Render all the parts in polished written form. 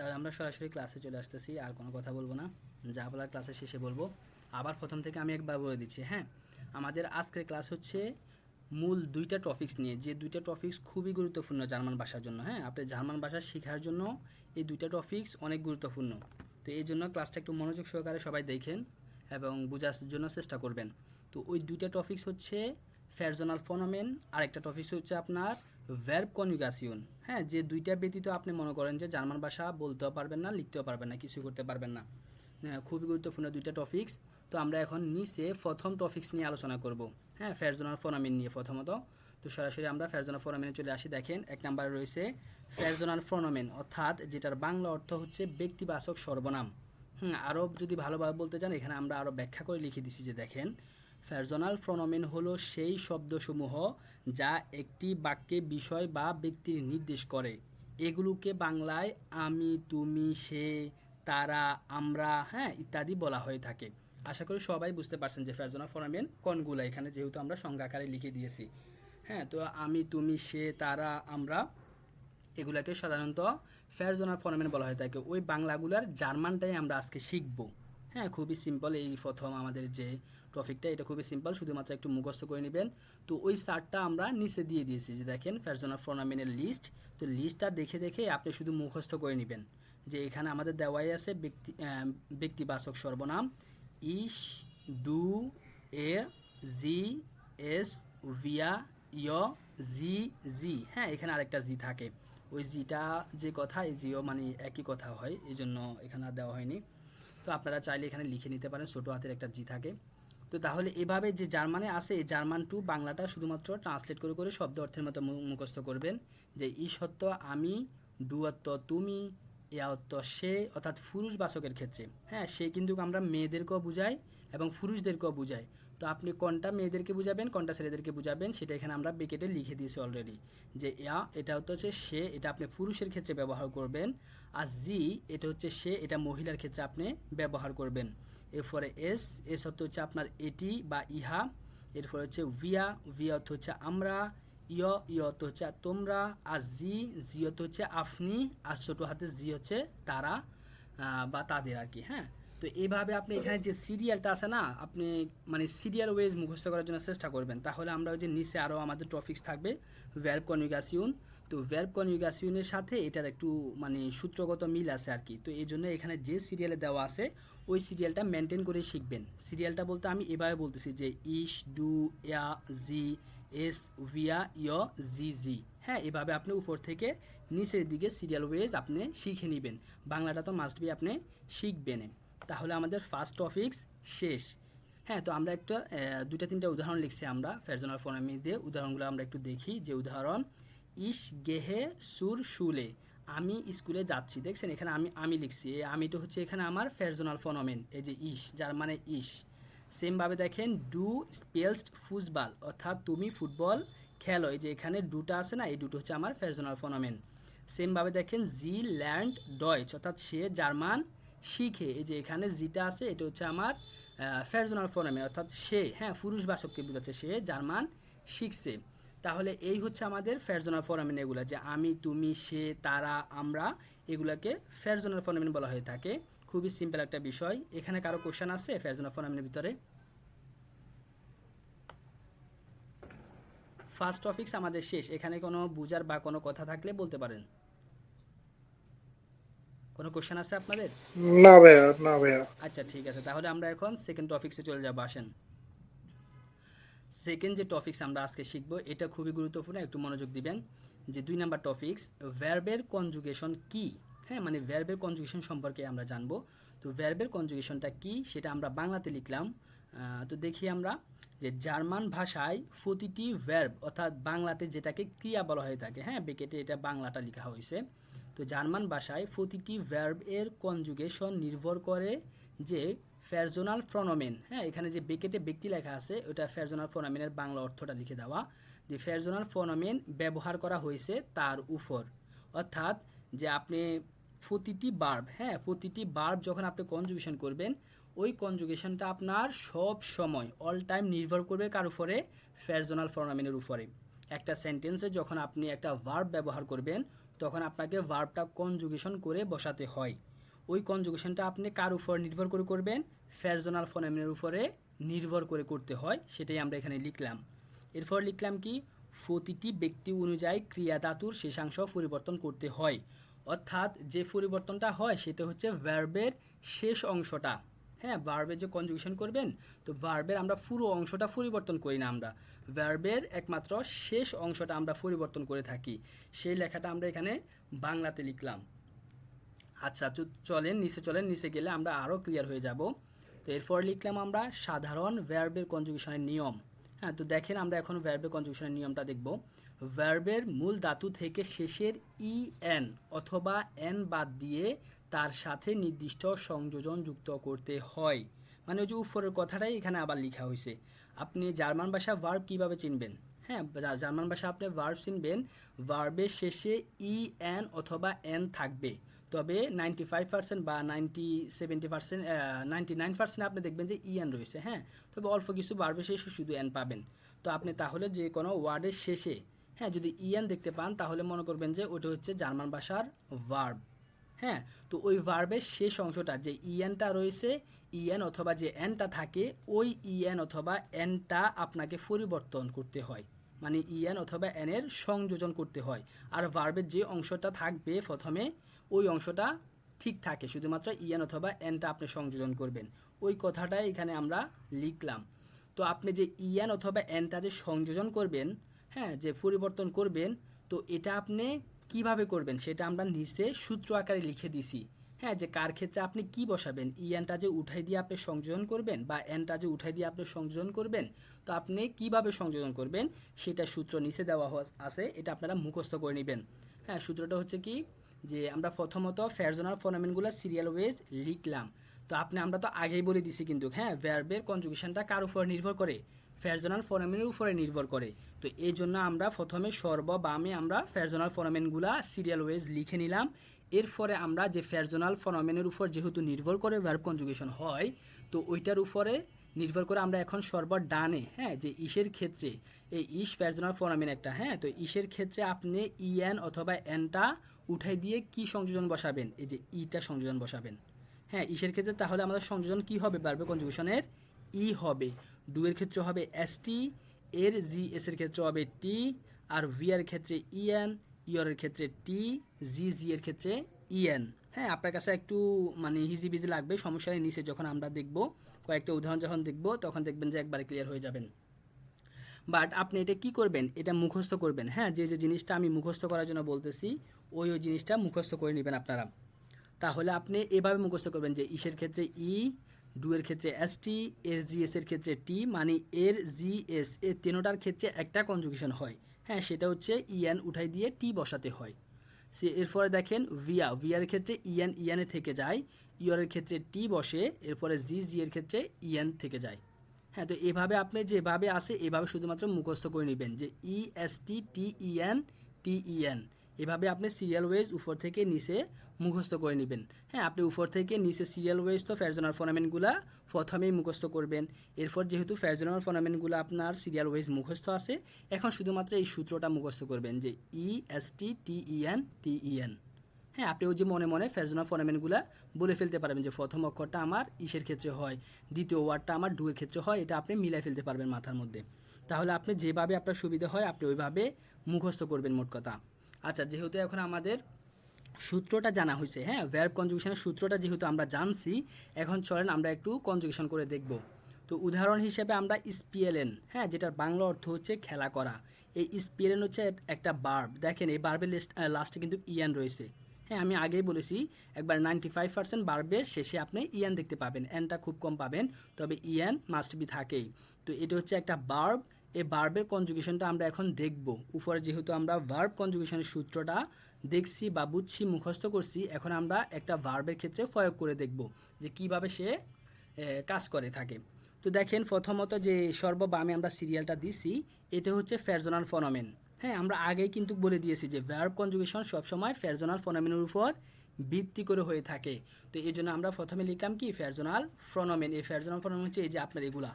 তাহলে আমরা সরাসরি ক্লাসে চলে আসতেছি, আর কোনো কথা বলবো না, যা বলার ক্লাসের শেষে বলবো। আবার প্রথম থেকে আমি একবার বলে দিচ্ছি। হ্যাঁ, আমাদের আজকের ক্লাস হচ্ছে মূল দুইটা টপিকস নিয়ে, যে দুইটা টপিকস খুবই গুরুত্বপূর্ণ জার্মান ভাষার জন্য। হ্যাঁ, আপনি জার্মান ভাষা শেখার জন্য এই দুইটা টপিকস অনেক গুরুত্বপূর্ণ। তো এই জন্য ক্লাসটা একটু মনোযোগ সহকারে সবাই দেখেন এবং বোঝার জন্য চেষ্টা করবেন। তো ওই দুইটা টপিকস হচ্ছে ফ্যারজনাল ফনোমেন, আর একটা টপিকস হচ্ছে আপনার ভার্ব কনজুগেশন। হ্যাঁ, যে দুইটা ব্যতীত আপনি মনে করেন যে জার্মান ভাষা বলতেও পারবেন না, লিখতেও পারবেন না, কিছু করতে পারবেন না। হ্যাঁ, খুবই গুরুত্বপূর্ণ দুইটা টপিকস। তো আমরা এখন নিচে প্রথম টপিকস নিয়ে আলোচনা করব। হ্যাঁ, ফ্যারজনাল ফনোমেন নিয়ে প্রথমত। তো সরাসরি আমরা ফ্যারজনাল ফনোমেনে চলে আসি। দেখেন, এক নম্বরে রয়েছে ফ্যারজনাল ফনোমেন, অর্থাৎ যেটার বাংলা অর্থ হচ্ছে ব্যক্তিবাচক সর্বনাম। আরও যদি ভালোভাবে বলতে চান, এখানে আমরা আরও ব্যাখ্যা করে লিখে দিছি যে দেখেন, ফ্যারজনাল ফনোমেন হলো সেই শব্দসমূহ যা একটি বাক্যে বিষয় বা ব্যক্তির নির্দেশ করে। এগুলোকে বাংলায় আমি, তুমি, সে, তারা, আমরা, হ্যাঁ ইত্যাদি বলা হয়ে থাকে। আশা করি সবাই বুঝতে পারছেন যে ফ্যারজনাল ফনোমেন কোনগুলো, এখানে যেহেতু আমরা সংজ্ঞা আকারে লিখে দিয়েছি। হ্যাঁ, তো আমি, তুমি, সে, তারা, আমরা, এগুলাকে সাধারণত ফ্যারজনাল ফনোমেন বলা হয়ে থাকে। ওই বাংলাগুলার জার্মানটাই আমরা আজকে শিখব। হ্যাঁ, খুবই সিম্পল। এই প্রথম আমাদের যে টপিকটা, এটা খুবই সিম্পল, শুধুমাত্র একটু মুখস্থ করে নেবেন। তো ওই চার্টটা আমরা নিচে দিয়ে দিয়েছি, যে দেখেন ফ্যারজনাল ফনোমেনের লিস্ট। তো লিস্টটা দেখে দেখে আপনি শুধু মুখস্থ করে নেবেন যে এখানে আমাদের দেওয়াই আছে ব্যক্তিবাচক সর্বনাম ইস, ডু, এ, জি, এস, ভিয়া, ইয়, জি, জি। হ্যাঁ, এখানে আরেকটা জি থাকে। ওই জিটা যে কথা, এই জিও মানে একই কথা হয়, এই জন্য এখানে আর দেওয়া হয়নি। তো আপনারা চাইলে এখানে লিখে নিতে পারেন, ছোটো হাতের একটা জি থাকে। তো তাহলে এভাবে যে জার্মানে আছে, এই জার্মান টু বাংলাটা শুধুমাত্র ট্রান্সলেট করে করে শব্দ অর্থের মতো মুখস্থ করবেন। যে ই সত্য আমি, ডু অর্থ তুমি, এ অর্থ সে, অর্থাৎ পুরুষবাচকের ক্ষেত্রে। হ্যাঁ, সে কিন্তু আমরা মেয়েদেরকেও বুঝাই এবং পুরুষদেরকেও বুঝাই। তো আপনি কোনটা মেয়েদেরকে বুঝাবেন, কোনটা ছেলেদেরকে বুঝাবেন, সেটা এখানে আমরা ব্রেকেটে লিখে দিয়েছি অলরেডি। যে এটা হচ্ছে সে, এটা আপনি পুরুষের ক্ষেত্রে ব্যবহার করবেন। আর জি, এটা হচ্ছে সে, এটা মহিলার ক্ষেত্রে আপনি ব্যবহার করবেন। এরপরে এস, এস অর্থ হচ্ছে আপনার এটি বা ইহা। এরপরে হচ্ছে ভিয়া, ভিয়া অর্থ হচ্ছে আমরা। ইয়, ইয় অর্থ হচ্ছে তোমরা। আর জি, জি অর্থ হচ্ছে আপনি। আর ছোটো হাতে জি হচ্ছে তারা বা তাদের আর কি। হ্যাঁ, তো এইভাবে আপনি এখানে যে সিরিয়ালটা আছে না, আপনি মানে সিরিয়াল ওয়েজ মুখস্থ করার জন্য চেষ্টা করবেন। তাহলে আমরা ওই যে নিচে আরও আমাদের টপিক্স থাকবে ভার্ব কনজুগেশন। তো ভার্ব কনজুগেশনের সাথে এটার একটু মানে সূত্রগত মিল আছে আর কি। তো এই জন্য এখানে যে সিরিয়ালে দেওয়া আছে ওই সিরিয়ালটা মেনটেন করে শিখবেন। সিরিয়ালটা বলতে আমি এভাবে বলতেছি যে ইস, ডু, ইয়া, জি, এস, ভিয়া, ইয়, জি, জি। হ্যাঁ, এভাবে আপনি উপর থেকে নিচের দিকে সিরিয়াল ওয়েজ আপনি শিখে নেবেন। বাংলাটা তো মাস্ট বি আপনি শিখবেন। তাহলে আমাদের ফার্স্ট টপিক্স শেষ। হ্যাঁ, তো আমরা একটা দুইটা তিনটা উদাহরণ লিখছি আমরা ফ্যারজনাল ফনোমেন দিয়ে। উদাহরণগুলো আমরা একটু দেখি। যে উদাহরণ, ইস গেহে সুর শুলে, আমি স্কুলে যাচ্ছি। দেখছেন এখানে আমি লিখছি, এই আমিটা হচ্ছে এখানে আমার ফ্যারজনাল ফনোমেন, এই যে ইস, যার মানে ইস। সেমভাবে দেখেন, ডু স্পেলসড ফুটবল, অর্থাৎ তুমি ফুটবল খেলো, এই যে এখানে ডুটা আছে না, এই দুটো হচ্ছে আমার ফ্যারজনাল ফনোমেন। সেমভাবে দেখেন, জি ল্যান্ড ডয়েচ, অর্থাৎ সে জার্মান শিখে, এই যে এখানে জিটা আছে, এটা হচ্ছে আমার ফ্যারজনাল ফনোমেন, অর্থাৎ সে, হ্যাঁ পুরুষবাচককে বোঝাচ্ছে, সে জার্মান শিখছে। তাহলে এই হচ্ছে আমাদের ফ্যারজনাল ফনোমেন। এগুলো যে আমি, তুমি, সে, তারা, আমরা, এগুলাকে ফ্যারজনাল ফনোমেন বলা হয়ে থাকে। খুবই সিম্পল একটা বিষয়। এখানে কারো কোশ্চেন আছে ফ্যারজনাল ফনোমেনের ভিতরে? ফার্স্ট টপিকস আমাদের শেষ। এখানে কোনো বুঝার বা কোনো কথা থাকলে বলতে পারেন। কোনো কোশ্চেন আছে আপনাদের? না ভাইয়া, না ভাইয়া। আচ্ছা, ঠিক আছে, তাহলে আমরা এখন সেকেন্ড টপিক্সে চলে যাবো। আসেন, সেকেন্ড যে টপিক্স আমরা আজকে শিখবো এটা খুবই গুরুত্বপূর্ণ, একটু মনোযোগ দিবেন। যে 2 নাম্বার টপিক্স, ভার্বের কনজুগেশন কি। হ্যাঁ, মানে ভার্বের কনজুগেশন সম্পর্কে আমরা জানবো। তো ভার্বের কনজুগেশনটা কি সেটা আমরা বাংলাতে লিখলাম। তো দেখি আমরা যে জার্মান ভাষায় প্রতিটি ভার্ব, অর্থাৎ বাংলাতে যেটাকে ক্রিয়া বলা হয়ে থাকে, হ্যাঁ ব্রেকেটে এটা বাংলাটা লেখা হয়েছে। তো জার্মান ভাষায় প্রতিটি ভার্ব এর কনজুগেশন নির্ভর করে যে ফ্যারজনাল প্রনোমেন। হ্যাঁ, এখানে যে ব্রেকেটে ব্যক্তি লেখা আছে ওটা ফ্যারজনাল প্রনোমেনের বাংলা অর্থটা লিখে দেওয়া, যে ফ্যারজনাল প্রনোমেন ব্যবহার করা হয়েছে তার উপর। অর্থাৎ যে আপনি প্রতিটি বার্ব, হ্যাঁ প্রতিটি বার্ব যখন আপনি কনজুগেশন করবেন, ওই কনজুগেশনটা আপনার সব সময় অল টাইম নির্ভর করবে কার উপরে? ফ্যারজনাল প্রনোমেনের উপরে। একটা সেন্টেন্সে যখন আপনি একটা ভার্ব ব্যবহার করবেন, তখন আপনাকে ভার্বটা কনজুগেশন করে বসাতে হয়। ওই কনজুগেশনটা আপনি কার উপর নির্ভর করে করবেন? ফ্রেজনাল ফনেমের উপরে নির্ভর করে করতে হয়, সেটাই আমরা এখানে লিখলাম। এরপর লিখলাম কি, প্রতিটি ব্যক্তি অনুযায়ী ক্রিয়া ধাতুর শেষাংশ পরিবর্তন করতে হয়। অর্থাৎ যে পরিবর্তনটা হয় সেটা হচ্ছে ভার্বের শেষ অংশটা। হ্যাঁ, ভার্বের যে কনজুগেশন করবেন, তো ভার্বের আমরা পুরো অংশটা পরিবর্তন করি না, আমরা ভার্বের একমাত্র শেষ অংশটা আমরা পরিবর্তন করে থাকি। সেই লেখাটা আমরা এখানে বাংলাতে লিখলাম। আচ্ছা, চলেন নিচে গেলে আমরা আরও ক্লিয়ার হয়ে যাব। তো এরপর লিখলাম আমরা সাধারণ ভার্বের কনজুগেশনের নিয়ম। হ্যাঁ, তো দেখেন আমরা এখন ভার্বের কনজুগেশনের নিয়মটা দেখব। ভার্বের মূল ধাতু থেকে শেষের ই এন অথবা এন বাদ দিয়ে তার সাথে নির্দিষ্ট সংযোজন যুক্ত করতে হয়। মানে ওই যে উপরের কথাটাই এখানে আবার লেখা হয়েছে। আপনি জার্মান ভাষা ভার্ব কিভাবে চিনবেন? হ্যাঁ, জার্মান ভাষা আপনি ভার্ব চিনবেন, ভার্বের শেষে ই এন অথবা এন থাকবে। তবে 95% বা 70% 99% আপনি দেখবেন যে ইএন রয়েছে। হ্যাঁ, তবে অল্প কিছু ভার্বের শেষে শুধু এন পাবেন। তো আপনি তাহলে যে কোনো ওয়ার্ডের শেষে হ্যাঁ যদি ইএন দেখতে পান, তাহলে মনে করবেন যে ওটা হচ্ছে জার্মান ভাষার ভার্ব। হ্যাঁ, তো ওই ভার্বের শেষ অংশটা যে ইএনটা রয়েছে, ইএন অথবা যে এনটা থাকে, ওই ইএন অথবা এনটা আপনাকে পরিবর্তন করতে হয়। মানে ইএন অথবা এনের সংযোজন করতে হয়। আর ভার্বের যে অংশটা থাকবে প্রথমে, ওই অংশটা ঠিক থাকে, শুধুমাত্র ইএন অথবা এনটা আপনি সংযোজন করবেন। ওই কথাটাই এখানে আমরা লিখলাম। তো আপনি যে ইএন অথবা এনটা যে সংযোজন করবেন, হ্যাঁ, যে পরিবর্তন করবেন, তো এটা আপনি কিভাবে করবেন সেটা আমরা নিচে সূত্র আকারে লিখে দিছি। হ্যাঁ, যে কার ক্ষেত্রে আপনি কি বসাবেন, ইএনটা যে উঠাই দিয়ে আপনি সংযোজন করবেন বা এনটা যে উঠাই দিয়ে আপনি সংযোজন করবেন, তো আপনি কিভাবে সংযোজন করবেন সেটা সূত্র নিচে দেওয়া আছে, এটা আপনারা মুখস্থ করে নেবেন। হ্যাঁ, সূত্রটা হচ্ছে কি, যে আমরা প্রথমত ফ্রেজনাল ফনোমেনগুলো সিরিয়াল ওয়েজ লিখলাম। তো আমরা তো আগেই বলে দিছি কিন্তু, হ্যাঁ, ভার্বের কনজুগেশনটা কার উপর নির্ভর করে? ফ্রেজনাল ফনোমেনের উপরে নির্ভর করে। তো এই জন্য আমরা প্রথমে সর্ববামে আমরা ফ্রেজনাল ফনোমেনগুলো সিরিয়াল ওয়েজ লিখে নিলাম। এরপরে আমরা যে ফ্রেজনাল ফনোমেনের উপর যেহেতু নির্ভর করে ভার্ব কনজুগেশন হয়, তো ওইটার উপরে নির্ভর করে আমরা এখন ডানে, হ্যাঁ, যে ইসের ক্ষেত্রে এই ইস ফ্রেজনাল ফনোমেন একটা, হ্যাঁ, তো ইসের ক্ষেত্রে আপনি ইএন অথবা এনটা উঠাই দিয়ে কি সংযোজন বসাবেন? এই যে ইটা সংযোজন বসাবেন। হ্যাঁ, ইসের ক্ষেত্রে তাহলে আমাদের সংযোজন কি হবে? ভার্ব কনজুগেশনের ই হবে। ডু এর ক্ষেত্রে হবে এসটি, এর জি এস এর ক্ষেত্রে হবে টি, আর ভি এর ক্ষেত্রে ইএন, ইয়র এর ক্ষেত্রে টি, জি এর ক্ষেত্রে ইএন। হ্যাঁ, আপনার কাছে একটু মানে হিজিবিজি লাগবে, সমস্যা নেই, নিচে যখন আমরা দেখব, কয়েকটা উদাহরণ যখন দেখব, তখন দেখবেন যে একবারে ক্লিয়ার হয়ে যাবেন। বাট আপনি এটা কি করবেন? এটা মুখস্থ করবেন। হ্যাঁ, যে জিনিসটা আমি মুখস্থ করার জন্য বলতেছি, ওই জিনিসটা মুখস্থ করে নেবেন আপনারা। তাহলে আপনি এভাবে মুখস্থ করবেন যে ইসের ক্ষেত্রে ই, ডু এর ক্ষেত্রে এস টি, এর জি এস এর ক্ষেত্রে টি, মানে এর জি এস এর তিনোটার ক্ষেত্রে একটা কনজুগেশন হয়। হ্যাঁ, সেটা হচ্ছে ইএন উঠাই দিয়ে টি বসাতে হয়। এরপরে দেখেন ভিয়ার ক্ষেত্রে ইএনে থেকে যায়, ইয়রের ক্ষেত্রে টি বসে, এরপরে জি এর ক্ষেত্রে ইএন থেকে যায়। হ্যাঁ, তো এভাবে আপনি যেভাবে আসে এভাবে শুধুমাত্র মুখস্থ করে নেবেন যে ই এস টি টি ইএন টি ইএন, এভাবে আপনি সিরিয়াল ওয়েজ উপর থেকে নিচে মুখস্থ করে নেবেন। হ্যাঁ, আপনি উপর থেকে নিচে সিরিয়াল ওয়েজ তো ফ্রেজনাল ফনোমেনগুলো প্রথমেই মুখস্থ করবেন। এরপর যেহেতু ফ্রেজনাল ফনোমেনগুলো আপনার সিরিয়াল ওয়েজ মুখস্থ আছে, এখন শুধুমাত্র এই সূত্রটা মুখস্থ করবেন যে ই এস টি টি ইএন টি ইএন। হ্যাঁ, আপনি ওই যে মনে মনে ফ্রেজনাল ফনোমেনগুলো বলে ফেলতে পারবেন যে প্রথম অক্ষরটা আমার ইসের ক্ষেত্রে হয়, দ্বিতীয় ওয়ার্ডটা আমার ডু এর ক্ষেত্রে হয়, এটা আপনি মিলাই ফেলতে পারবেন মাথার মধ্যে। তাহলে আপনি যেভাবে আপনার সুবিধা হয় আপনি ওইভাবে মুখস্থ করবেন মোট কথা। আচ্ছা, যেহেতু এখন আমাদের সূত্রটা জানা হয়েছে, হ্যাঁ, ভার্ব কনজুগেশনের সূত্রটা যেহেতু আমরা জানছি, এখন চলেন আমরা একটু কনজুগেশন করে দেখব। তো উদাহরণ হিসেবে আমরা স্পিএলএন, হ্যাঁ, যেটার বাংলা অর্থ হচ্ছে খেলা করা, এই স্পিএলএন হচ্ছে একটা ভার্ব। দেখেন এই ভার্বের লাস্টে কিন্তু ইএন রয়েছে। হ্যাঁ, আমি আগেই বলেছি একবার 95% ভার্বের শেষে আপনি ইএন দেখতে পাবেন, এনটা খুব কম পাবেন, তবে ইএন মাস্ট বি থাকেই। তো এটা হচ্ছে একটা ভার্ব। এই ভার্বের কনজুগেশনটা আমরা এখন দেখব। উপরে যেহেতু আমরা ভার্ব কনজুগেশনের সূত্রটা দেখছি বা বুঝছি, মুখস্থ করছি, এখন আমরা একটা ভার্বের ক্ষেত্রে প্রয়োগ করে দেখব যে কিভাবে সে কাজ করে থাকে। তো দেখেন প্রথমত যে সর্ববামে আমরা সিরিয়ালটা দিছি, এটা হচ্ছে ফ্রেজনাল ফনোমেন। হ্যাঁ, আমরা আগেই কিন্তু বলে দিয়েছি যে ভার্ব কনজুগেশন সবসময় ফ্রেজনাল ফনোমেনের উপর ভিত্তি করে হয়ে থাকে। তো এই জন্য আমরা প্রথমে লিখলাম কি ফ্রেজনাল ফনোমেন। এই ফ্রেজনাল ফনোমেন হচ্ছে এই যে আপনার এগুলা,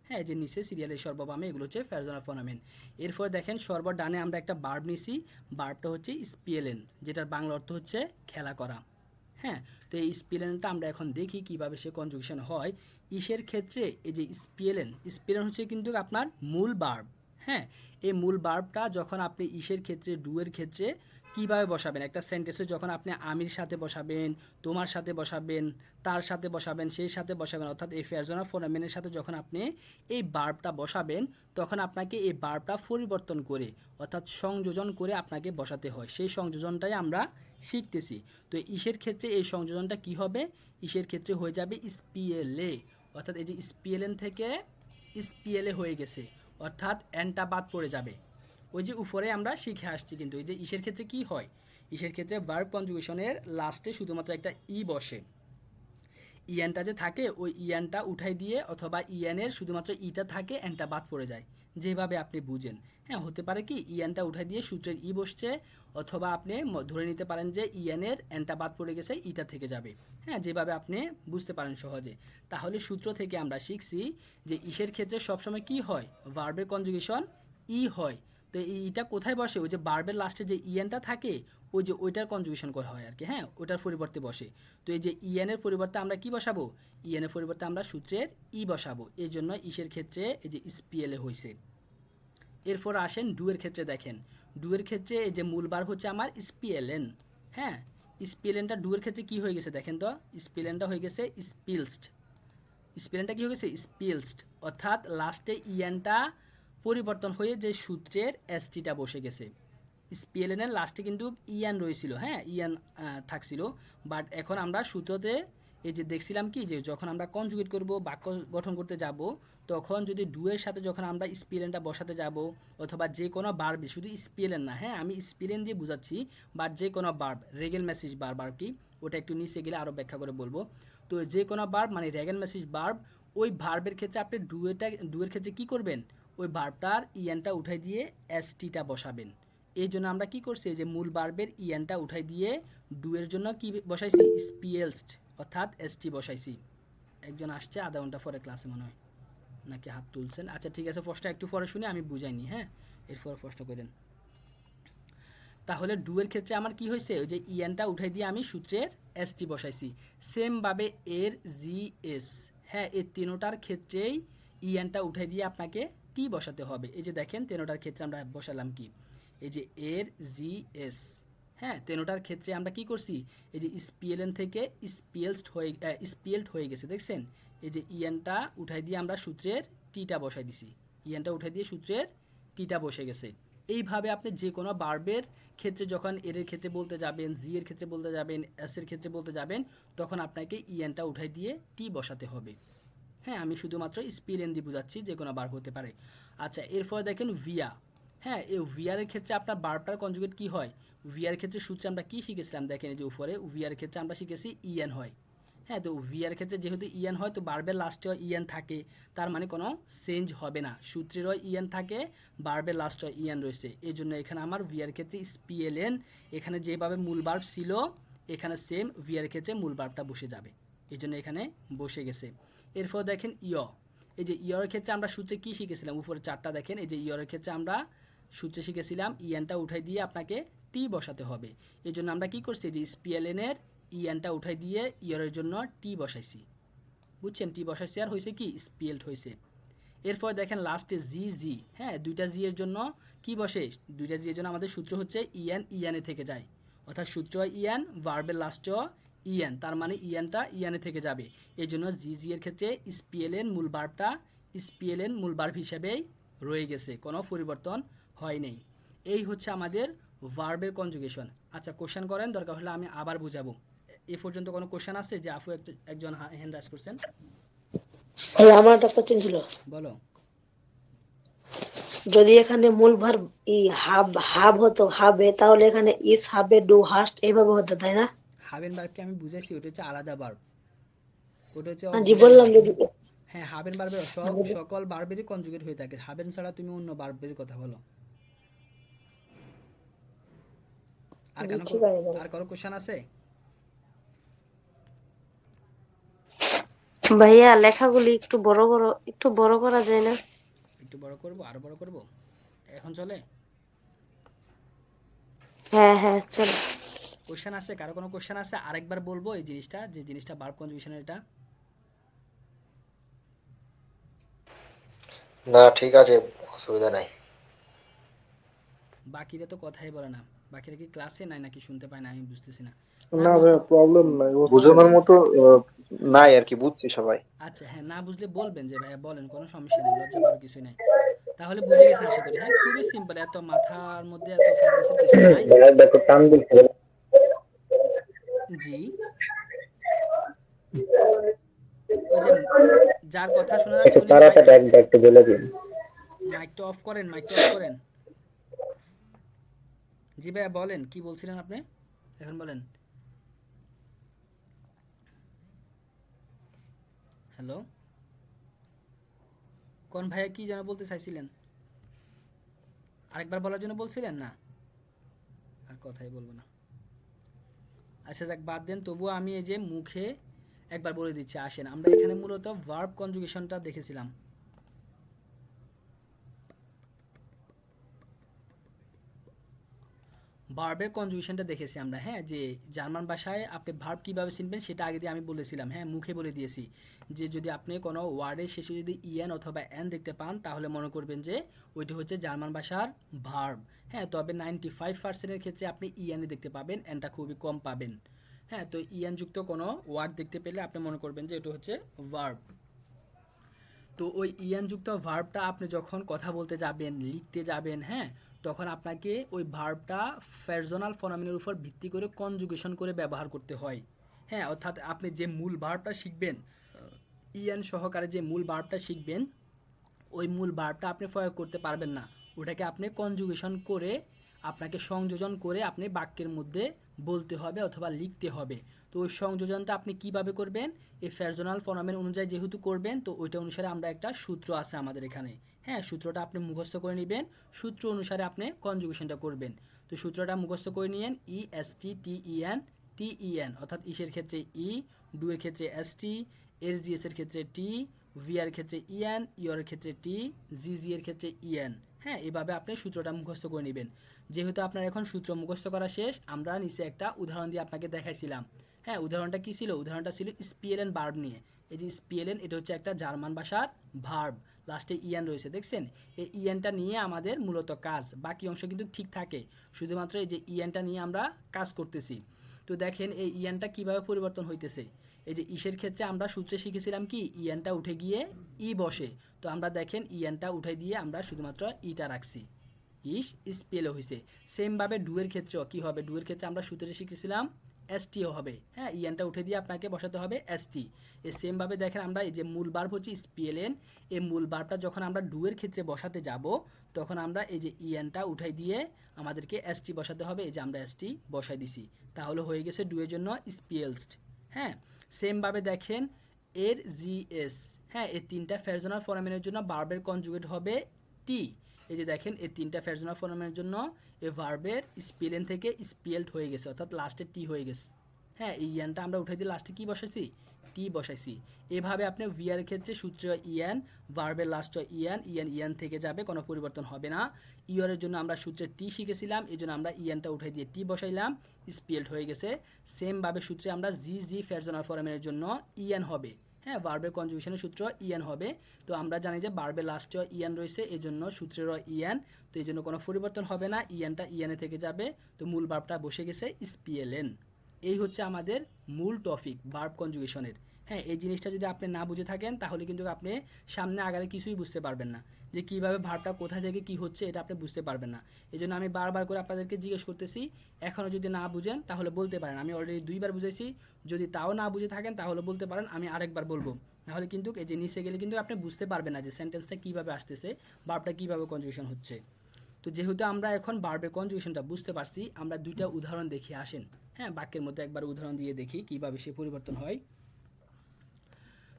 হ্যাঁ, যে নিচে সিরিয়ালের সর্ববামে এগুলো হচ্ছে ফ্যাজনাল ফোনামেন। এরপর দেখেন সর্ব ডানে আমরা একটা বার্ব নিছি, বার্বটা হচ্ছে স্পিএলএন, যেটার বাংলা অর্থ হচ্ছে খেলা করা। হ্যাঁ, তো এই স্পিএলএনটা আমরা এখন দেখি কিভাবে সে কনজুগেশন হয়। ইসের ক্ষেত্রে এই যে স্পিএলএন, স্পিএলএন হচ্ছে কিন্তু আপনার মূল বার্ব। হ্যাঁ, এই মূল বার্বটা যখন আপনি ইসের ক্ষেত্রে ডুয়ের ক্ষেত্রে কিভাবে বসাবেন, একটা সেন্টেন্সে যখন আপনি আমির সাথে বসাবেন, তোমার সাথে বসাবেন, তার সাথে বসাবেন, সেই সাথে বসাবেন, অর্থাৎ এই ফ্যাজনাল ফোনামেনের সাথে যখন আপনি এই বার্বটা বসাবেন, তখন আপনাকে এই বার্বটা পরিবর্তন করে অর্থাৎ সংযোজন করে আপনাকে বসাতে হয়। সেই সংযোজনটাই আমরা শিখতেছি। তো ইসের ক্ষেত্রে এই সংযোজনটা কি হবে, ইসের ক্ষেত্রে হয়ে যাবে স্পিএলএ, অর্থাৎ এই যে স্পিএলএন থেকে স্পিএলএ হয়ে গেছে, অর্থাৎ এনটা বাদ পড়ে যাবে। ওই যে উপরে আমরা শিখে আসছি, কিন্তু এই যে ইসের ক্ষেত্রে কি হয়, ইসের ক্ষেত্রে ভার্ব কনজুগেশনের লাস্টে শুধুমাত্র একটা ই বসে। ইয়ানটা যে থাকে ওই ইয়ানটা উঠাই দিয়ে অথবা ইয়ানের শুধুমাত্র ইটা থাকে, এনটা বাদ পড়ে যায়, যেভাবে আপনি বুঝেন। হ্যাঁ, হতে পারে কি ইয়ানটা উঠাই দিয়ে সূত্রের ই বসছে, অথবা আপনি ধরে নিতে পারেন যে ইয়ানের এনটা বাদ পড়ে গেছে, ইটা থেকে যাবে। হ্যাঁ, যেভাবে আপনি বুঝতে পারেন সহজে। তাহলে সূত্র থেকে আমরা শিখছি যে ইসের ক্ষেত্রে সবসময় কি হয়, ভার্বের কনজুগেশন ই হয়। তো এইটা কোথায় বসে, ওই যে ভার্বের লাস্টে যে ইএনটা থাকে ওই যে ওইটার কনজুগেশন করা হয় আর কি। হ্যাঁ, ওইটার পরিবর্তে বসে। তো এই যে ইএনের পরিবর্তে আমরা কি বসাবো, ইএনের পরিবর্তে আমরা সূত্রের ই বসাবো, এই জন্য ইসের ক্ষেত্রে এই যে স্পিএলএ হয়েছে। এরপর আসেন ডুয়ের ক্ষেত্রে, দেখেন ডুয়ের ক্ষেত্রে এই যে মূল ভার্ব হচ্ছে আমার স্পিএলএন। হ্যাঁ, স্পিএলএনটা ডুয়ের ক্ষেত্রে কি হয়ে গেছে দেখেন তো, স্পিএলএনটা হয়ে গেছে স্পিলসড। স্পেলিংটা কী হয়ে গেছে, স্পিলসড, অর্থাৎ লাস্টে ইয়ানটা পরিবর্তন হয়ে যে সূত্রের এসটিটা বসে গেছে। স্পিএলএনের লাস্টে কিন্তু ইয়ান রয়েছিল, হ্যাঁ ইয়ান থাকছিল, বাট এখন আমরা সূত্রতে এই যে দেখছিলাম কি, যে যখন আমরা কনজুগেট করব, বাক্য গঠন করতে যাব, তখন যদি ডুয়ের সাথে যখন আমরা স্পিএলএনটা বসাতে যাব, অথবা যে কোনো বার্ব, শুধু স্পিএলএন না, হ্যাঁ আমি স্পিএলএন দিয়ে বুঝাচ্ছি, বাট যে কোনো বার্ব, রেগেল মেসেজ বার্ব আর কি, ওটা একটু নিচে গেলে আরও ব্যাখ্যা করে বলবো। তো যে কোনো বার্ব মানে রেগেল মেসেজ বার্ব, ওই ভার্বের ক্ষেত্রে আপনি ডুয়ের ক্ষেত্রে কি করবেন, ওই ভার্বটার ইএনটা উঠাই দিয়ে এসটিটা বসাবেন। এই জন্য আমরা কি করছি, যে মূল ভার্বের ইএনটা উঠাই দিয়ে ডুয়ের জন্য কি বসাইছি, স্পিএলসড, অর্থাৎ এসটি বসাইছি। একজন আসছে আধা ঘন্টা পরে ক্লাসে মনে হয়, নাকি হাত তুলছেন? আচ্ছা ঠিক আছে, প্রশ্নটা একটু পরে শুনে আমি বুঝাইনি। হ্যাঁ, এরপর প্রশ্ন করেন। তাহলে ডুয়ের ক্ষেত্রে আমার কি হয়েছে, ওই যে ইএনটা উঠাই দিয়ে আমি সূত্রের এসটি বসাইছি। সেমভাবে এর জি এস, হ্যাঁ এই তিনোটার ক্ষেত্রেই ইএনটা উঠাই দিয়ে আপনাকে টি বসাতে হবে। এই যে দেখেন তিনোটার ক্ষেত্রে আমরা বসালাম কি, এই যে এর জি এস। হ্যাঁ, তেনোটার ক্ষেত্রে আমরা কি করছি, এই যে স্পিএলএন থেকে স্পিএলড হয়ে গেছে, দেখছেন? এই যে ইএনটা উঠাই দিয়ে আমরা সূত্রের টিটা বসাই দিছি, ইএনটা উঠাই দিয়ে সূত্রের টিটা বসে গেছে। এইভাবে আপনি যে কোনো বার্বের ক্ষেত্রে যখন এর ক্ষেত্রে বলতে যাবেন, জি এর ক্ষেত্রে বলতে যাবেন, এস এর ক্ষেত্রে বলতে যাবেন, তখন আপনাকে ইএনটা উঠাই দিয়ে টি বসাতে হবে। হ্যাঁ, আমি শুধুমাত্র স্পিএলএন দিয়ে বুঝাচ্ছি, যে কোনো বার্ব হতে পারে। আচ্ছা, এরপর দেখেন ভিয়া। হ্যাঁ, এই ভিআরের ক্ষেত্রে আপনার বার্বটার কনজুগেট কি হয়, ভিআর ক্ষেত্রে সূত্রে আমরা কি শিখেছিলাম, দেখেন এই যে উপরে ভিআর ক্ষেত্রে আমরা শিখেছি ইএন হয়। হ্যাঁ, তো ভিআর ক্ষেত্রে যেহেতু ইএন হয়, তো বার্বের লাস্টে ইএন থাকে, তার মানে কোনো চেঞ্জ হবে না, সূত্রেরও ইএন থাকে, বার্বের লাস্টে ইএন রয়েছে। এই জন্য এখানে আমার ভিআর ক্ষেত্রে স্পিএলএন, এখানে যেভাবে মূল বার্ব ছিল এখানে সেম ভিআর ক্ষেত্রে মূল বার্বটা বসে যাবে, এই জন্য এখানে বসে গেছে। এরপর দেখেন এই যে ইয়রের ক্ষেত্রে আমরা সূত্রে কি শিখেছিলাম, উপরে চারটা দেখেন, এই যে ইয়রের ক্ষেত্রে আমরা সূত্রে শিখেছিলাম ইএনটা উঠাই দিয়ে আপনাকে টি বসাতে হবে। এই জন্য আমরা কি করছি, যে স্পিএলএনের ইএনটা উঠাই দিয়ে ইয়রের জন্য টি বসাইছি, বুঝছেন? টি বসাইছি আর হয়েছে কি, স্পিএলড হয়েছে। এরপর দেখেন লাস্টে জি, হ্যাঁ দুইটা জি এর জন্য কি বসে, দুইটা জি এর জন্য আমাদের সূত্র হচ্ছে ইএনএ থেকে যায়, অর্থাৎ সূত্র ইএন, ভার্বের লাস্টেও ইএন, তার মানে ইএনটা ইএনএ থেকে যাবে। এই জন্য জি এর ক্ষেত্রে স্পিএলএন মূল ভার্বটা স্পিএলএন মূল ভার্ব হিসেবেই রয়ে গেছে, কোনো পরিবর্তন হয় নাই। এই হচ্ছে আমাদের ভার্বের কনজুগেশন। আচ্ছা, কোশ্চেন করেন, দরকার হলে আমি আবার বুঝাবো। এ পর্যন্ত কোনো কোশ্চেন আছে? যে আপু একজন হ্যান্ড রাইজ করছেন, ভাই আমার একটা কোশ্চেন ছিল, বলো। যদি এখানে মূল ভার্ব ই হাব হাব হতো হাবে, তাহলে এখানে ইস হাবে ডু হাস্ট এইভাবে হতো, তাই না? হাবেন বার্বকে আমি বুঝাইছি, ওটা হচ্ছে আলাদা বার্ব, ওটা হচ্ছে জি অক্সিলারি বললাম বার্ব। যদি হ্যাঁ, হাবেন বার্বের সকল বার্বেরই কনজুগেট হয়ে থাকে, হাবেন ছাড়া তুমি অন্য বার্বের কথা বলো। আর জি কেন, ঠিক আছে তাহলে। আর কোনো কোশ্চেন আছে? ভাইয়া লেখাগুলি একটু বড় করা যায় না? একটু বড় করব, আরো বড় করব, এখন চলে? হ্যাঁ হ্যাঁ চলো। কোশ্চেন আছে, কারো কোনো কোশ্চেন আছে? আরেকবার বলবো এই জিনিসটা, যে জিনিসটা ভার্ব কনজুগেশনের, এটা না ঠিক আছে, অসুবিধা নাই। বাকিরা তো কথাই বলে না। বাকিরা কি ক্লাসে নাই নাকি শুনতে পায় না, আমি বুঝতেছি না। না না বুঝতে, ভাইয়া, প্রবলেম নাই, ও তো বোঝানোর শুনে। মতো নাই আর কি, বুঝছি সবাই। আচ্ছা হ্যাঁ, না বুঝলে বলবেন যে ভাইয়া বলেন, কোনো সমস্যা নেই, লজ্জা পাওয়ার কিছুই নাই। তাহলে বুঝে গেছে আশা করি। হ্যাঁ, খুবই সিম্পল, এত মাথার মধ্যে এত ফাঁসফাসের কিছু নাই। ভাইয়া দেখো টান দিচ্ছে। জি, ওই যে যার কথা শোনা যাচ্ছে উনি তাড়াতাড়ি একবার একটু বলে দিন। মাইকটা অফ করেন, মাইকটা অফ করেন। জি ভাইয়া বলেন, কি বলছিলেন আপনি, এখন বলেন। হ্যালো, কোন ভাইয়া কি যেন বলতে চাইছিলেন? আরেকবার বলার জন্য বলছিলেন না? আর কথাই বলবো না। আচ্ছা যাক, বাদ দেন, তবুও আমি এই যে মুখে একবার বলে দিচ্ছি। আসেন, আমরা এখানে মূলত ভার্ব কনজুগেশনটা দেখেছিলাম। ভার্বের কনজুগেশনটা দেখেছি আমরা, হ্যাঁ, যে জার্মান ভাষায় আপনি ভার্ব কীভাবে চিনবেন সেটা আগে দিয়ে আমি বলেছিলাম, হ্যাঁ, মুখে বলে দিয়েছি। যে যদি আপনি কোনো ওয়ার্ডের শেষে যদি ইএন অথবা এন দেখতে পান, তাহলে মনে করবেন যে ওইটি হচ্ছে জার্মান ভাষার ভার্ব। হ্যাঁ, তবে 95%-এর ক্ষেত্রে আপনি ইএনই দেখতে পাবেন, এনটা খুবই কম পাবেন। হ্যাঁ, তো ইএন যুক্ত কোনো ওয়ার্ড দেখতে পেলে আপনি মনে করবেন যে এটা হচ্ছে ভার্ব। তো ওই যুক্ত ভার্বটা আপনি যখন কথা বলতে যাবেন, লিখতে যাবেন, হ্যাঁ, তখন আপনাকে ওই ভার্বটা ফ্যার্জনাল ফনোমেনার উপর ভিত্তি করে কনজুগেশন করে ব্যবহার করতে হয়। হ্যাঁ, অর্থাৎ আপনি যে মূল ভার্বটা শিখবেন, সহকারে যে মূল ভার্বটা শিখবেন, ওই মূল ভার্বটা আপনি প্রয়োগ করতে পারবেন না। ওটাকে আপনি কনজুগেশন করে, আপনাকে সংযোজন করে আপনি বাক্যের মধ্যে বলতে হবে অথবা লিখতে হবে। তো ওই সংযোজনটা আপনি কিভাবে করবেন, এই ফ্যার্জনাল ফনোমেন অনুযায়ী যেহেতু করবেন, তো ওইটা অনুসারে আমরা একটা সূত্র আছে আমাদের এখানে। হ্যাঁ, সূত্রটা আপনি মুখস্থ করে নেবেন, সূত্র অনুসারে আপনি কনজুগেশনটা করবেন। তো সূত্রটা মুখস্থ করে নিয়েন, টি এন, অর্থাৎ ইসের ক্ষেত্রে ই, ডু এর ক্ষেত্রে এস টি, এর জি এর ক্ষেত্রে টি, ভি এর ক্ষেত্রে ইএন, ইওর ক্ষেত্রে টি, জি এর ক্ষেত্রে ইএন। হ্যাঁ, এভাবে আপনি সূত্রটা মুখস্থ করে নেবেন। যেহেতু আপনার এখন সূত্র মুখস্থ করা শেষ, আমরা নিচে একটা উদাহরণ দিয়ে আপনাকে দেখাইছিলাম। হ্যাঁ, উদাহরণটা কি ছিল? উদাহরণটা ছিল স্পিএলএন ভার্ব নিয়ে। এই যে স্পিএলএন, এটা হচ্ছে একটা জার্মান ভাষার ভার্ব, লাস্টে ইএন রয়েছে, দেখছেন? এই ইএনটা নিয়ে আমাদের মূলত কাজ, বাকি অংশ কিন্তু ঠিক থাকে, শুধুমাত্র এই যে ইএনটা নিয়ে আমরা কাজ করতেছি। তো দেখেন এই ইএনটা কিভাবে পরিবর্তন হইতেছে। এই যে ইসের ক্ষেত্রে আমরা সূত্রে শিখেছিলাম কি, ইএনটা উঠে গিয়ে ই বসে। তো আমরা দেখেন ইএনটা উঠে দিয়ে আমরা শুধুমাত্র ইটা রাখছি, ইস স্পেল হয়েছে। সেমভাবে ডুয়ের ক্ষেত্রেও কী হবে, ডুয়ের ক্ষেত্রে আমরা সূত্রে শিখেছিলাম এসটিও হবে। হ্যাঁ, ইএনটা উঠে দিয়ে আপনাকে বসাতে হবে এসটি। এই সেমভাবে দেখেন আমরা এই যে মূল ভার্ব হচ্ছে স্পিএলএন, এই মূল ভার্বটা যখন আমরা ডুয়ের ক্ষেত্রে বসাতে যাব, তখন আমরা এই যে ইএনটা উঠাই দিয়ে আমাদেরকে এসটি বসাতে হবে। এই যে আমরা এসটি বসাই দিছি, তাহলে হয়ে গেছে ডুয়ের জন্য স্পিএলসড। হ্যাঁ, সেমভাবে দেখেন এর জিএস, হ্যাঁ, এই তিনটা ফ্যার্জনাল ফনোমেনের জন্য ভার্বের কনজুগেট হবে টি। এই যে দেখেন এই তিনটা ফ্যার্জনাল ফনোমেনের জন্য এই ভার্বের স্পেলেন থেকে স্পেলড হয়ে গেছে, অর্থাৎ লাস্টে টি হয়ে গেছে। হ্যাঁ, এই ইয়ানটা আমরা উঠাই দিয়ে লাস্টে কি বসাইছি, টি বসাইছি। এভাবে আপনি ভিআর ক্ষেত্রে সূত্র ইয়ান, ভার্বের লাস্ট ইয়ান, ইয়ান ইয়ান থেকে যাবে, কোনো পরিবর্তন হবে না। ইয়রের জন্য আমরা সূত্রে টি শিখেছিলাম, এই জন্য আমরা ইয়ানটা উঠাই দিয়ে টি বসাইলাম, স্পেলড হয়ে গেছে। সেমভাবে সূত্রে আমরা জি ফ্যার্জনাল ফরমের জন্য ইয়ান হবে। হ্যাঁ, ভার্বের কনজুগেশনের সূত্র ইয়ান হবে। তো আমরা জানি যে ভার্বের লাস্টে ইয়ান রয়েছে, এই জন্য সূত্রেরও ইয়ান, তো এই জন্য কোনো পরিবর্তন হবে না, ইয়ানটা ইয়ানে থেকে যাবে। তো মূল ভার্বটা বসে গেছে স্পিএলএন। এই হচ্ছে আমাদের মূল টপিক ভার্ব কনজুগেশনের। হ্যাঁ, এই জিনিসটা যদি আপনি না বুঝে থাকেন, তাহলে কিন্তু আপনি সামনে আগালে কিছুই বুঝতে পারবেন না, যে কীভাবে ভার্বটা কোথা থেকে কি হচ্ছে এটা আপনি বুঝতে পারবেন না। এই জন্য আমি বারবার করে আপনাদেরকে জিজ্ঞেস করতেছি, এখনও যদি না বুঝেন তাহলে বলতে পারেন, আমি অলরেডি 2বার বুঝেছি। যদি তাও না বুঝে থাকেন তাহলে বলতে পারেন, আমি আরেকবার বলবো। নাহলে কিন্তু এই যে নিচে গেলে কিন্তু আপনি বুঝতে পারবেন না যে সেন্টেন্সটা কীভাবে আসতেছে, ভার্বটা কীভাবে কনজুগেশন হচ্ছে। তো যেহেতু আমরা এখন ভার্বের কনজুগেশনটা বুঝতে পারছি, আমরা দুইটা উদাহরণ দেখি আসেন। হ্যাঁ, বাক্যের মধ্যে একবার উদাহরণ দিয়ে দেখি কীভাবে সে পরিবর্তন হয়।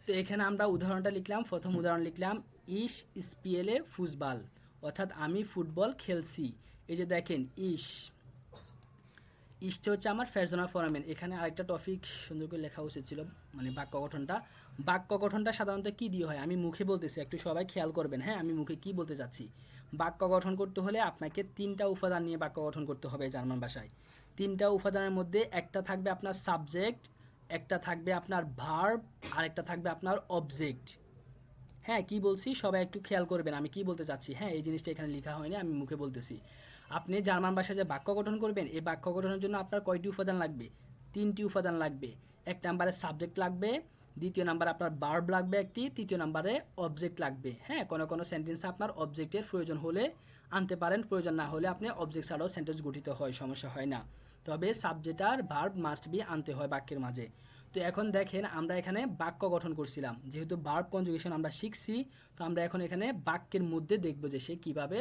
তো এখানে আমরা উদাহরণটা লিখলাম, প্রথম উদাহরণ লিখলাম ইস স্পিএলে ফুটবল, অর্থাৎ আমি ফুটবল খেলছি। এই যে দেখেন ইস, ইস্টে হচ্ছে আমার ফ্যাশনাল ফরামেন। এখানে আরেকটা টপিক সুন্দর করে লেখা উচিত ছিল, মানে বাক্য গঠনটা। বাক্য গঠনটা সাধারণত কী দিয়ে হয় আমি মুখে বলতেছি, একটু সবাই খেয়াল করবেন। হ্যাঁ, আমি মুখে কি বলতে চাচ্ছি। বাক্য গঠন করতে হলে আপনাকে 3টা উপাদান নিয়ে বাক্য গঠন করতে হবে জার্মান ভাষায়। 3টা উপাদানের মধ্যে একটা থাকবে আপনার সাবজেক্ট, একটা থাকবে আপনার ভার্ব, আর একটা থাকবে আপনার অবজেক্ট। হ্যাঁ, কি বলছি সবাই একটু খেয়াল করবেন আমি কি বলতে চাচ্ছি। হ্যাঁ, এই জিনিসটা এখানে লেখা হয়নি, আমি মুখে বলতেছি। আপনি জার্মান ভাষায় যে বাক্য গঠন করবেন, এই বাক্য গঠনের জন্য আপনার কয়টি উপাদান লাগবে? 3টি উপাদান লাগবে। 1 নম্বরে সাবজেক্ট লাগবে, 2য় নম্বরে আপনার ভার্ব লাগবে একটি, 3য় নম্বরে অবজেক্ট লাগবে। হ্যাঁ, কোনো সেন্টেন্সে আপনার অবজেক্টের প্রয়োজন হলে আনতে পারেন, প্রয়োজন না হলে আপনি অবজেক্ট ছাড়াও সেন্টেন্স গঠিত হয়, সমস্যা হয় না। তবে সাবজেক্ট আর ভার্ব মাস্ট বি আনতে হয় বাক্যের মাঝে। তো এখন দেখেন আমরা এখানে বাক্য গঠন করছিলাম, যেহেতু ভার্ব কনজুগেশন আমরা শিখছি, তো আমরা এখন এখানে বাক্যের মধ্যে দেখব যে সে কীভাবে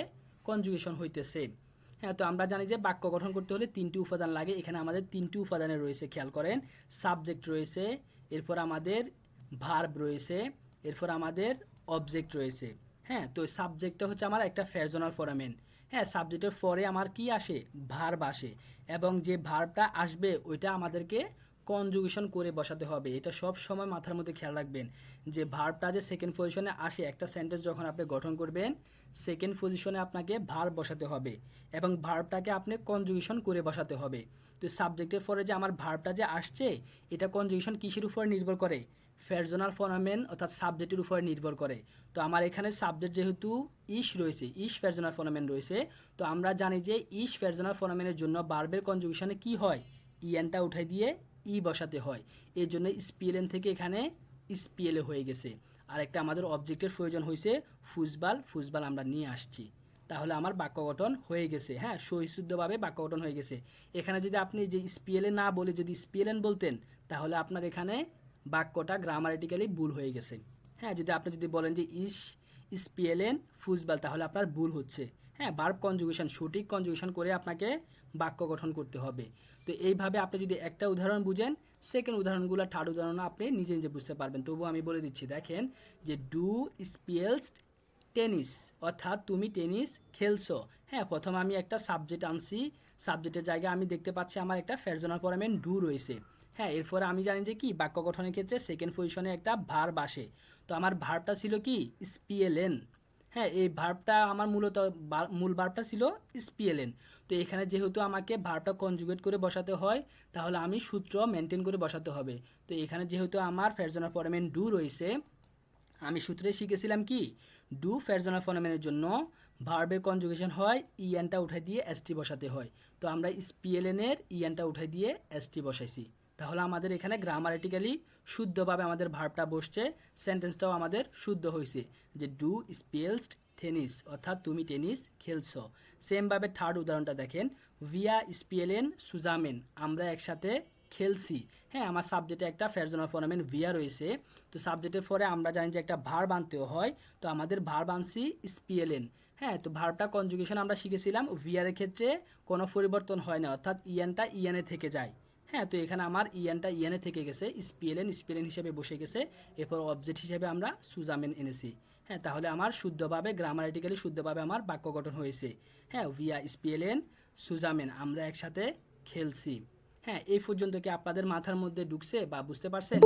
কনজুগেশন হইতেছে। হ্যাঁ, তো আমরা জানি যে বাক্য গঠন করতে হলে 3টি উপাদান লাগে। এখানে আমাদের 3টি উপাদানে রয়েছে, খেয়াল করেন। সাবজেক্ট রয়েছে, এরপর আমাদের ভার্ব রয়েছে, এরপর আমাদের অবজেক্ট রয়েছে। হ্যাঁ, তো সাবজেক্টটা হচ্ছে আমার একটা ফ্যাশনাল ফরামেন। হ্যাঁ, সাবজেক্টের পরে আমার কি আসে? ভার্ব আসে, এবং যে ভার্বটা আসবে ওইটা আমাদেরকে কনজুগেশন করে বসাতে হবে। এটা সব সময় মাথার মধ্যে খেয়াল রাখবেন যে ভার্বটা যে সেকেন্ড পজিশনে আসে, একটা সেন্টেন্স যখন আপনি গঠন করবেন সেকেন্ড পজিশনে আপনাকে ভার্ব বসাতে হবে এবং ভার্বটাকে আপনি কনজুগেশন করে বসাতে হবে। তো সাবজেক্টের পরে যে আমার ভার্বটা যে আসছে, এটা কনজুগেশন কিসের উপর নির্ভর করে? ফ্যাশনাল ফরামেন অর্থাৎ সাবজেক্টের উপর নির্ভর করে। তো আমার এখানে সাবজেক্ট যেহেতু ইশ রয়েছে, ইশ ফ্যাশনাল ফরামেন রয়েছে, তো আমরা জানি যে ইশ ফ্যাশনাল ফরামেনের জন্য ভার্বের কনজুগেশনে কি হয়? ইএনটা উঠাই দিয়ে ই বসাতে হয়। এর জন্য স্পিএলএন থেকে এখানে স্পিএলএ হয়ে গেছে। আর একটা আমাদের অবজেক্টের প্রয়োজন হয়েছে ফুসবাল, ফুসবাল আমরা নিয়ে আসছি। তাহলে আমার বাক্য গঠন হয়ে গেছে। হ্যাঁ, সহিশুদ্ধভাবে বাক্য গঠন হয়ে গেছে। এখানে যদি আপনি যে স্পিএলএ না বলে যদি স্পিএলএন বলতেন, তাহলে আপনার এখানে বাক্যটা গ্রামারেটিক্যালি ভুল হয়ে গেছে। হ্যাঁ, যদি বলেন যে স্পিএলএন ফুসবাল, তাহলে আপনার ভুল হচ্ছে। হ্যাঁ, ভার্ব কনজুগেশন সঠিক কনজুগেশন করে আপনাকে বাক্য গঠন করতে হবে। তো এইভাবে আপনি যদি একটা উদাহরণ বুঝেন, সেকেন্ড উদাহরণগুলো, থার্ড উদাহরণ আপনি নিজে নিজে বুঝতে পারবেন। তবুও আমি বলে দিচ্ছি, দেখেন যে ডু স্পিলস টেনিস, অর্থাৎ তুমি টেনিস খেলছো। হ্যাঁ, প্রথম আমি একটা সাবজেক্ট আনছি, সাবজেক্টের জায়গায় আমি দেখতে পাচ্ছি আমার একটা ফ্যাশনাল ফরামেন ডু রয়েছে। হ্যাঁ, এরপরে আমি জানি যে কি বাক্য গঠনের ক্ষেত্রে সেকেন্ড পজিশনে একটা ভার্ব আসে। তো আমার ভার্বটা ছিল কি? স্পিএলএন। হ্যাঁ, এই ভার্বটা আমার মূল ভার্বটা ছিল স্পিএলএন। তো এখানে যেহেতু আমাকে ভার্বটা কনজুগেট করে বসাতে হয়, তাহলে আমি সূত্র মেনটেন করে বসাতে হবে। তো এখানে যেহেতু আমার ফ্যাশনাল ফরামেন ডু রয়েছে, আমি সূত্রে শিখেছিলাম কি ডু ফ্যাশনাল ফরামেনের জন্য ভার্বের কনজুগেশন হয় ইএনটা উঠাই দিয়ে এসটি বসাতে হয়। তো আমরা স্পিএলএন এর ইএনটা উঠাই দিয়ে এসটি বসাইছি। তাহলে আমাদের এখানে গ্রামারেটিক্যালি শুদ্ধভাবে আমাদের ভার্বটা বসছে, সেন্টেন্সটাও আমাদের শুদ্ধ হয়েছে যে ডু স্পিলস টেনিস, অর্থাৎ তুমি টেনিস খেলছো। সেমভাবে থার্ড উদাহরণটা দেখেন, ভিয়া স্পিএলএন সুজামেন, আমরা একসাথে খেলছি। হ্যাঁ, আমার সাবজেক্টে একটা ফ্যাশনাল ফরামেন ভিয়া রয়েছে। তো সাবজেক্টের পরে আমরা জানি যে একটা ভার্ব আনতেও হয়, তো আমাদের ভার্ব আনছি স্পিএলএন। হ্যাঁ, তো ভার্বটা কনজুগেশন আমরা শিখেছিলাম ভিয়ারের ক্ষেত্রে কোনো পরিবর্তন হয় না, অর্থাৎ ইএনটা ইএনএ থেকে যায়। হ্যাঁ, তো এখানে আমার ইএনটা ইএনএ থেকে গেছে, স্পিএলএন হিসেবে বসে গেছে। এরপর অবজেক্ট হিসেবে আমরা সুজামেন এনেছি। হ্যাঁ, তাহলে আমার শুদ্ধভাবে গ্রামারেটিক্যালি শুদ্ধভাবে আমার বাক্য গঠন হয়েছে। হ্যাঁ, ভিয়া স্পিএলএন সুজামেন, আমরা একসাথে খেলছি। হ্যাঁ, এই পর্যন্ত কি আপনাদের মাথার মধ্যে ঢুকছে বা বুঝতে পারছেন?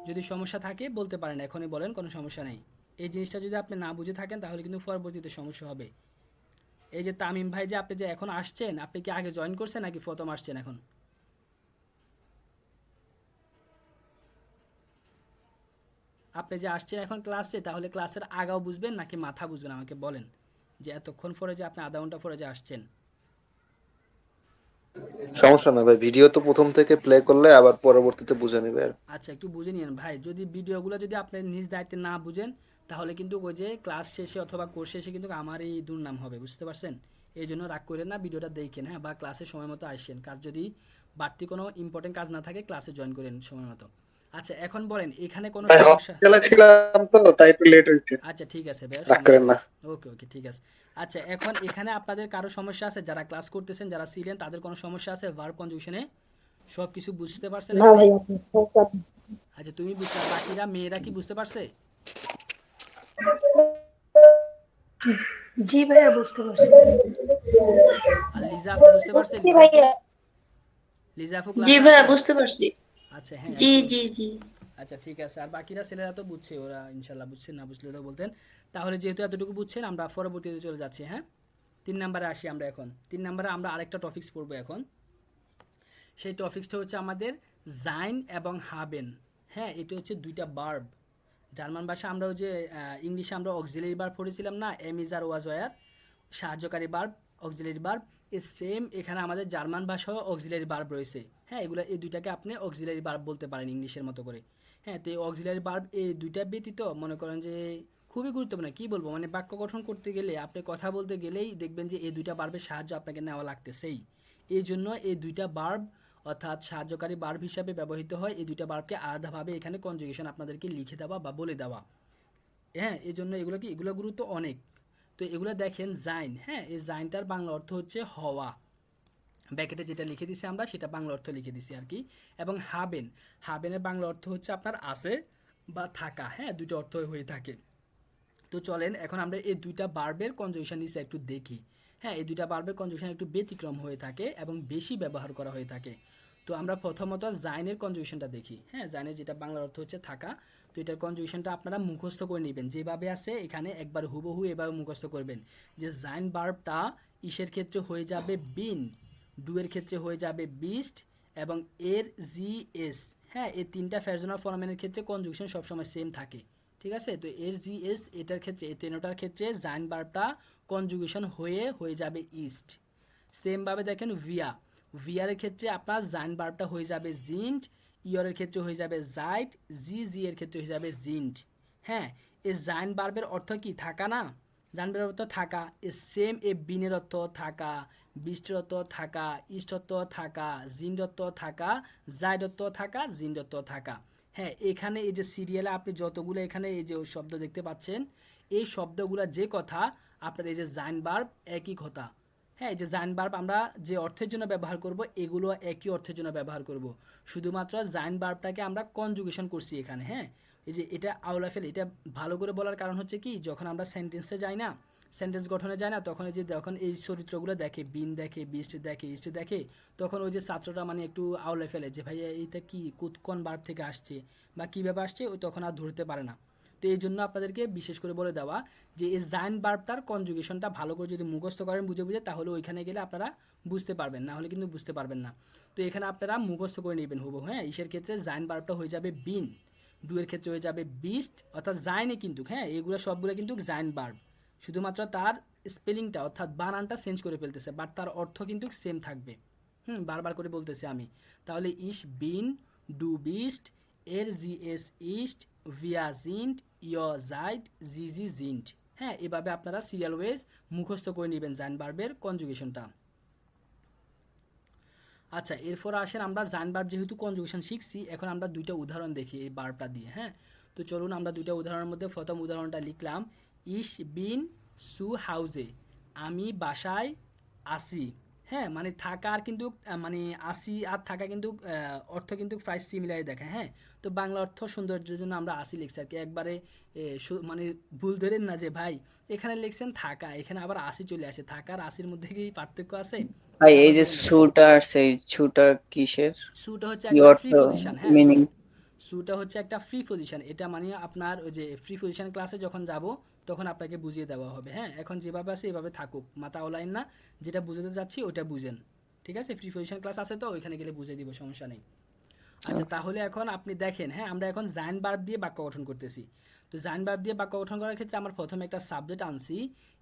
যদি সমস্যা থাকে বলতে পারেন, এখনই বলেন, কোনো সমস্যা নেই। এই জিনিসটা যদি আপনি না বুঝে থাকেন তাহলে কিন্তু পরবর্তীতে সমস্যা হবে। এই যে তামিম ভাই, যে আপনি যে এখন আসছেন, আপনি কি আগে জয়েন করছেন নাকি প্রথম আসছেন এখন? আপনি যে আসছেন এখন ক্লাসে, তাহলে ক্লাসের আগাও বুঝবেন নাকি মাথা বুঝবেন আমাকে বলেন, যে এতক্ষণ পরে যে আপনি আধা ঘন্টা পরে যে আসছেন। সমস্যা না ভাই, ভিডিও তো প্রথম থেকে প্লে করলে আবার পরবর্তীতে বুঝে নেবে আর। আচ্ছা, একটু বুঝে নিন ভাই। যদি ভিডিওগুলো যদি আপনি নিজ দায়িত্বে না বুঝেন, তাহলে কিন্তু ওই যে ক্লাস শেষে অথবা কোর্স শেষে কিন্তু আমারই দুর্নাম হবে, বুঝতে পারছেন? এই জন্য রাগ করেন না, ভিডিওটা দেখেন। হ্যাঁ, বা ক্লাসে সময় মতো আসেন। কাজ যদি বাড়তি কোনো ইম্পর্টেন্ট কাজ না থাকে, ক্লাসে জয়েন করেন সময় মতো। আচ্ছা, এখন বলেন এখানে কোনো ভাই সমস্যা? হসপিটালে ছিলাম তো তাই একটু লেট হয়েছে। আচ্ছা, ঠিক আছে ভাই, রাগ করেন না। ওকে ওকে, ঠিক আছে। আচ্ছা, এখন এখানে আপনাদের কারো সমস্যা আছে? যারা ক্লাস করতেছেন, যারা ছিলেন, তাদের কোনো সমস্যা আছে ভার্ব কনজুগেশনে? সব কিছু বুঝতে পারছেন না এখানে? ভাই, আপনি আচ্ছা, তুমি বুঝছো, আর বাকিরা মেয়েরা কি বুঝতে পারছে? জি ভাইয়া বুঝতে পারছি। আর লিজা আপু বুঝতে পারছে? লিজা আপু? লিজা আপু জি ক্লাসে ভাইয়া আছে? বুঝতে পারছি। আচ্ছা হ্যাঁ জি একটু। জি জি। আচ্ছা ঠিক আছে, আর বাকিরা ছেলেরা তো বুঝছে, ওরা ইনশাল্লাহ বুঝছে, না বুঝলে তো বলতেন। তাহলে যেহেতু এতটুকু বুঝছেন, আমরা পরবর্তীতে চলে যাচ্ছি। হ্যাঁ, 3 নম্বরে আসি আমরা এখন। 3 নম্বরে আমরা আরেকটা টপিক্স পড়বো এখন। সেই টপিক্সটা হচ্ছে আমাদের জাইন এবং হাবেন। হ্যাঁ, এটা হচ্ছে দুইটা বার্ব। জার্মান ভাষা আমরা ওই যে ইংলিশে আমরা অক্সিলারি বার্ব পড়েছিলাম না, am is are was were, সাহায্যকারী বার্ব, অক্সিলারি বার্ব। এই সেম এখানে আমাদের জার্মান ভাষাও অক্সিলারি বার্ব রয়েছে। হ্যাঁ, এগুলো এই দুইটাকে আপনি অক্সিলারি বার্ব বলতে পারেন ইংলিশের মতো করে। হ্যাঁ, তো এই অক্সিলারি বার্ব এই দুইটা ব্যতীত মনে করেন যে খুবই গুরুত্বপূর্ণ। কী বলবো, মানে বাক্য গঠন করতে গেলে, আপনি কথা বলতে গেলেই দেখবেন যে এই দুইটা বার্বের সাহায্য আপনাকে নেওয়া লাগতেছেই। এই জন্য এই দুইটা বার্ব অর্থাৎ সাহায্যকারী বার্ব হিসাবে ব্যবহৃত হয়। এই দুইটা বার্বকে আলাদাভাবে এখানে কনজুগেশন আপনাদেরকে লিখে দেওয়া বা বলে দেওয়া। হ্যাঁ, এই জন্য এগুলো গুরুত্ব অনেক। তো এগুলো দেখেন জাইন। হ্যাঁ, এই জাইনটার বাংলা অর্থ হচ্ছে হওয়া। ব্যাকেটে যেটা লিখে দিছি আমরা সেটা বাংলা অর্থ লিখে দিছি আর কি। এবং হাবেন, হাবেনের বাংলা অর্থ হচ্ছে আপনার আছে বা থাকা। হ্যাঁ, দুটো অর্থ হয়ে থাকে। তো চলেন এখন আমরা এই দুইটা বার্বের কনজুগেশন নিচে একটু দেখি। হ্যাঁ, এই দুইটা বার্বের কনজুগেশন একটু ব্যতিক্রম হয়ে থাকে এবং বেশি ব্যবহার করা হয়ে থাকে। তো আমরা প্রথমত জাইনের কনজুগেশনটা দেখি। হ্যাঁ, জাইনের যেটা বাংলার অর্থ হচ্ছে থাকা। তো এটার কনজুগেশনটা আপনারা মুখস্থ করে নেবেন, যেভাবে আছে এখানে একবার হুবহু এভাবে মুখস্থ করবেন যে জাইন বার্বটা ইসের ক্ষেত্রে হয়ে যাবে বিন, ডুয়ের ক্ষেত্রে হয়ে যাবে বিস্ট, এবং এর জি এস। হ্যাঁ, এই তিনটা ফ্যাশনাল ফরম্যানের ক্ষেত্রে কনজুগেশন সবসময় সেম থাকে। ঠিক আছে, তো এর জি এস এটার ক্ষেত্রে, এই তিনটার ক্ষেত্রে জাইন বার্বটা কনজুগেশন হয়ে যাবে ইস্ট। সেমভাবে দেখেন ভিয়া, ভিয়ারের ক্ষেত্রে আপনার জাইন বার্বটা হয়ে যাবে জিন্ট, ইয়রের ক্ষেত্রে হয়ে যাবে জাইট, জি এর ক্ষেত্রে হয়ে যাবে জিন্ট। হ্যাঁ, এই জাইন বার্বের অর্থ কি? থাকা না? জাইন বার্বের অর্থ থাকা। এ সেম এ বিনের অর্থ থাকা, বিস্টের অর্থ থাকা, ইস্ট অর্থ থাকা, জিন্ট অর্থ থাকা, জাইড অর্থ থাকা, জিন্ট অর্থ থাকা। হ্যাঁ, এখানে এই যে সিরিয়ালে আপনি যতগুলো এখানে এই যে শব্দ দেখতে পাচ্ছেন, এই শব্দগুলো যে কথা আপনার এই যে জাইন বার্ব একই কথা। হ্যাঁ, এই যে জাইন বার্ব আমরা যে অর্থের জন্য ব্যবহার করব এগুলো একই অর্থের জন্য ব্যবহার করব। শুধুমাত্র জাইন বার্বটাকে আমরা কনজুগেশন করছি এখানে। হ্যাঁ, এই যে এটা আউলা ফেল, এটা ভালো করে বলার কারণ হচ্ছে কি, যখন আমরা সেন্টেন্সে যাই না, সেন্টেন্স গঠনে যায় না, তখন এই যে যখন এই চরিত্রগুলো দেখে, বিন দেখে, বিস্ট দেখে, ইস্ট দেখে, তখন ওই যে ছাত্রটা মানে একটু আউলে ফেলে যে ভাইয়া এইটা কি, কোন বার্ব থেকে আসছে বা কীভাবে আসছে, ওই তখন আর ধরতে পারে না। তো এই জন্য আপনাদেরকে বিশেষ করে বলে দেওয়া যে এই জাইন বার্বটার কনজুগেশনটা ভালো করে যদি মুখস্থ করেন বুঝে বুঝে, তাহলে ওইখানে গেলে আপনারা বুঝতে পারবেন, না হলে কিন্তু বুঝতে পারবেন না। তো এখানে আপনারা মুখস্থ করে নেবেন হুবহু। হ্যাঁ, ইসের ক্ষেত্রে জাইন বার্বটা হয়ে যাবে বিন, ডুয়ের ক্ষেত্রে হয়ে যাবে বিস্ট, অর্থাৎ জাইনে কিন্তু, হ্যাঁ এগুলো সবগুলো কিন্তু জাইন বার্ব, শুধুমাত্র তার স্পেলিংটা অর্থাৎ বানানটা চেঞ্জ করে ফেলতেছে, বাট তার অর্থ কিন্তু সেম থাকবে। বারবার করে বলতেছি আমি। তাহলে ইস বিন, ডু বিস্ট, এর জি এস ইস্ট, ভিয়া জিন্ট, ইয় জাইড, জি জিন্ট। হ্যাঁ, এভাবে আপনারা সিরিয়াল ওয়েজ মুখস্থ করে নেবেন জাইন বার্বের কনজুগেশনটা। আচ্ছা, এরপর আসেন আমরা জাইন বার্ব যেহেতু কনজুগেশন শিখছি, এখন আমরা দুইটা উদাহরণ দেখি এই বার্বটা দিয়ে। হ্যাঁ, তো চলুন আমরা দুইটা উদাহরণের মধ্যে প্রথম উদাহরণটা লিখলাম, ইস বিন সু হাউজে, আমি বাসায় আসি। হ্যাঁ, মানে থাকা আর কিন্তু মানে আসি আর থাকা কিন্তু অর্থ কিন্তু প্রায় সিমিলারই দেখায়। হ্যাঁ, তো বাংলা অর্থ সৌন্দর্যের জন্য আমরা আসি লিখছি আর কি, একবারে মানে ভুল ধরেন না যে ভাই এখানে লিখছেন থাকা, এখানে আবার আসি চলে আসে, থাকা আর আসির মধ্যে কি পার্থক্য আছে? ভাই এটা এই আবার যে ধরেন না। শুটার, সেই শুটার কিসের সুটা হচ্ছে কি একটা অর্থ, ফ্রি পজিশন। হ্যাঁ, মিনিং? সুটা হচ্ছে একটা ফ্রি পজিশন। এটা মানে আপনার ওই যে ফ্রি পজিশন ক্লাসে যখন যাব তখন আপনাকে বুঝিয়ে দেওয়া হবে। হ্যাঁ, এখন যেভাবে আছে এভাবে থাকুক, মাথা অলাইন না, যেটা বুঝাতে যাচ্ছি ওটা বুঝেন। ঠিক আছে, ফ্রি পজিশন ক্লাস আছে তো ওইখানে গেলে বুঝিয়ে দিব, সমস্যা নেই। আচ্ছা, তাহলে এখন আপনি দেখেন, হ্যাঁ আমরা এখন জাইন বার্ব দিয়ে বাক্য গঠন করতেছি। তো জাইন বার্ব দিয়ে বাক্য গঠন করার ক্ষেত্রে আমার প্রথমে একটা সাবজেক্ট আনছি,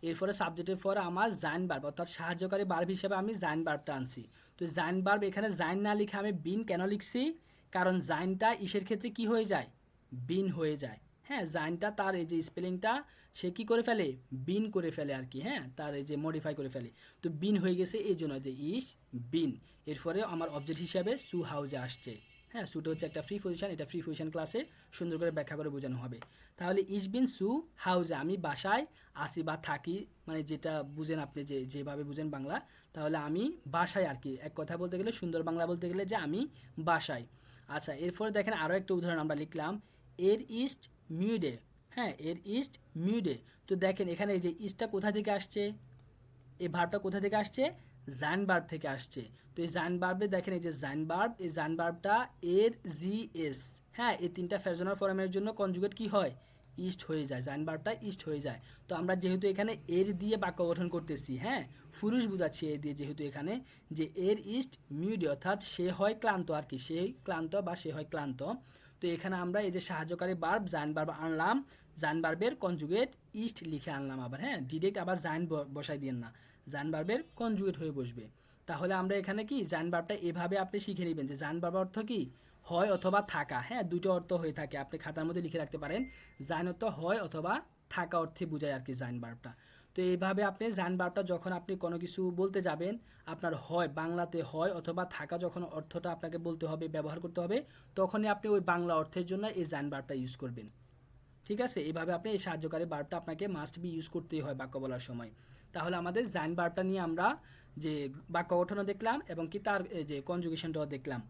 এরপরে সাবজেক্টের পরে আমার জাইন বার্ব অর্থাৎ সাহায্যকারী বার্ব হিসেবে আমি জাইন বার্বটা আনছি। তো জাইন বার্ব এখানে জাইন না লিখে আমি বিন কেন লিখছি, কারণ জাইনটা ইসের ক্ষেত্রে কি হয়ে যায়, বিন হয়ে যায়। হ্যাঁ, জাইনটা তার এই যে স্পেলিংটা সে কি করে ফেলে, বিন করে ফেলে আর কি। হ্যাঁ, তার এই যে মডিফাই করে ফেলে, তো বিন হয়ে গেছে এই জন্য যে ইস বিন। এরপরে আমার অবজেক্ট হিসাবে সু হাউজে আসছে। হ্যাঁ, সুটা হচ্ছে একটা ফ্রি পজিশন, এটা ফ্রি পজিশন ক্লাসে সুন্দর করে ব্যাখ্যা করে বোঝানো হবে। তাহলে ইস বিন সু হাউজে, আমি বাসায় আসি বা থাকি, মানে যেটা বুঝেন আপনি, যেভাবে বুঝেন বাংলা, তাহলে আমি বাসায় আর কি, এক কথা বলতে গেলে সুন্দর বাংলা বলতে গেলে যে আমি বাসায়। আচ্ছা, এরপরে দেখেন আরও একটা উদাহরণ আমরা লিখলাম, এর ইস্ট মিউডে। হ্যাঁ, এর ইস্ট মিউডে। তো দেখেন এখানে এই যে ইস্টটা কোথা থেকে আসছে, এই ভার্বটা কোথা থেকে আসছে, জাইন ভার্ব থেকে আসছে। তো এই জাইন ভার্বে দেখেন এই যে জাইন ভার্ব, এই জাইন ভার্বটা এর জি এস, হ্যাঁ এই তিনটা ফ্যাশনাল ফর্মের জন্য কনজুগেট কি হয়, ইস্ট হয়ে যায়, জাইন ভার্বটা ইস্ট হয়ে যায়। তো আমরা যেহেতু এখানে এর দিয়ে বাক্য গঠন করতেছি, হ্যাঁ পুরুষ বোঝাচ্ছি এর দিয়ে, যেহেতু এখানে যে এর ইস্ট মিউড অর্থাৎ সে হয় ক্লান্ত আর কি, সে ক্লান্ত বা সে হয় ক্লান্ত। তো এখানে আমরা এই যে সাহায্যকারী ভার্ব জাইন ভার্ব আনলাম, জাইন ভার্বের কনজুগেট ইস্ট লিখে আনলাম আবার, হ্যাঁ ডিরেক্ট আবার জাইন বসাই দিয়েন না, জাইন ভার্বের কনজুগেট হয়ে বসবে। তাহলে আমরা এখানে কি জাইন ভার্বটা এভাবে আপনি শিখে নেবেন যে জাইন ভার্ব অর্থ কি, হয় অথবা থাকা, হ্যাঁ দুটো অর্থ হয়ে থাকে, আপনি খাতার মধ্যে লিখে রাখতে পারেন। জাইন অর্থ হয় অথবা থাকা অর্থে বোঝায় আর কি জাইন ভার্বটা। তো এইভাবে আপনি জাইন ভার্বটা যখন আপনি কোনো কিছু বলতে যাবেন, আপনার হয় বাংলাতে হয় অথবা থাকা যখন অর্থটা আপনাকে বলতে হবে, ব্যবহার করতে হবে, তখনই আপনি ওই বাংলা অর্থের জন্য এই জাইন ভার্বটা ইউজ করবেন। ঠিক আছে, এইভাবে আপনি এই সাহায্যকারী ভার্বটা আপনাকে মাস্ট বি ইউজ করতেই হয় বাক্য বলার সময়। তাহলে আমাদের জাইন ভার্বটা নিয়ে আমরা যে বাক্য গঠনও দেখলাম এবং কি তার যে কনজুগেশনটাও দেখলাম।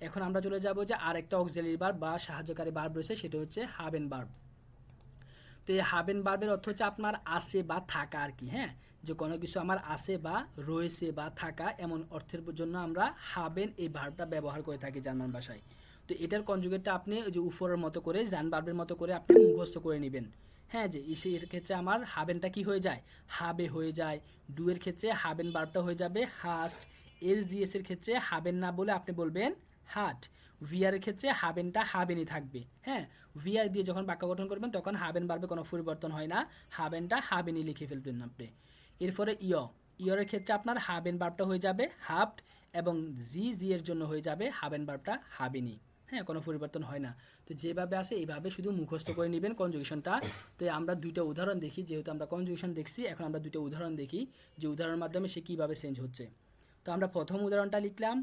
এখন আমরা চলে যাব যে আরেকটা অক্সিলারি ভার্ব বা সাহায্যকারী ভার্ব রয়েছে, সেটা হচ্ছে হাবেন ভার্ব। তো এই হাবেন ভার্বের অর্থ হচ্ছে আপনার আছে বা থাকা আর কি, হ্যাঁ যে কোনো কিছু আমার আছে বা রয়েছে বা থাকা, এমন অর্থের জন্য আমরা হাবেন এই ভার্বটা ব্যবহার করে থাকি জার্মান ভাষায়। তো এটার কনজুগেটটা আপনি ওই যে উপরের মতো করে জান ভার্বের মতো করে আপনি মুখস্থ করে নেবেন। হ্যাঁ যে এর ক্ষেত্রে আমার হাবেনটা কি হয়ে যায়, হাবে হয়ে যায়। ডু এর ক্ষেত্রে হাবেন ভার্বটা হয়ে যাবে হাস্ট। এর জিএস এর ক্ষেত্রে হাবেন না বলে আপনি বলবেন হাট। ভিআর এর ক্ষেত্রে হাবেনটা হাবেনই থাকবে, হ্যাঁ ভিআর দিয়ে যখন বাক্য গঠন করবেন তখন হাবেন ভার্বে কোনো পরিবর্তন হয় না, হাবেনটা হাবেনই লিখে ফেলবেন আপনি। এরপরে ইয়রের ক্ষেত্রে আপনার হাবেন ভার্বটা হয়ে যাবে হাফট এবং জি এর জন্য হয়ে যাবে হাবেন ভার্বটা হাবেনি, হ্যাঁ কোনো পরিবর্তন হয় না। তো যেভাবে আছে এইভাবে শুধু মুখস্থ করে নেবেন কনজুগেশনটা। তো আমরা দুইটা উদাহরণ দেখি, যেহেতু আমরা কনজুগেশন দেখছি এখন আমরা দুইটা উদাহরণ দেখি যে উদাহরণের মাধ্যমে সে কীভাবে চেঞ্জ হচ্ছে। তো আমরা প্রথম উদাহরণটা লিখলাম,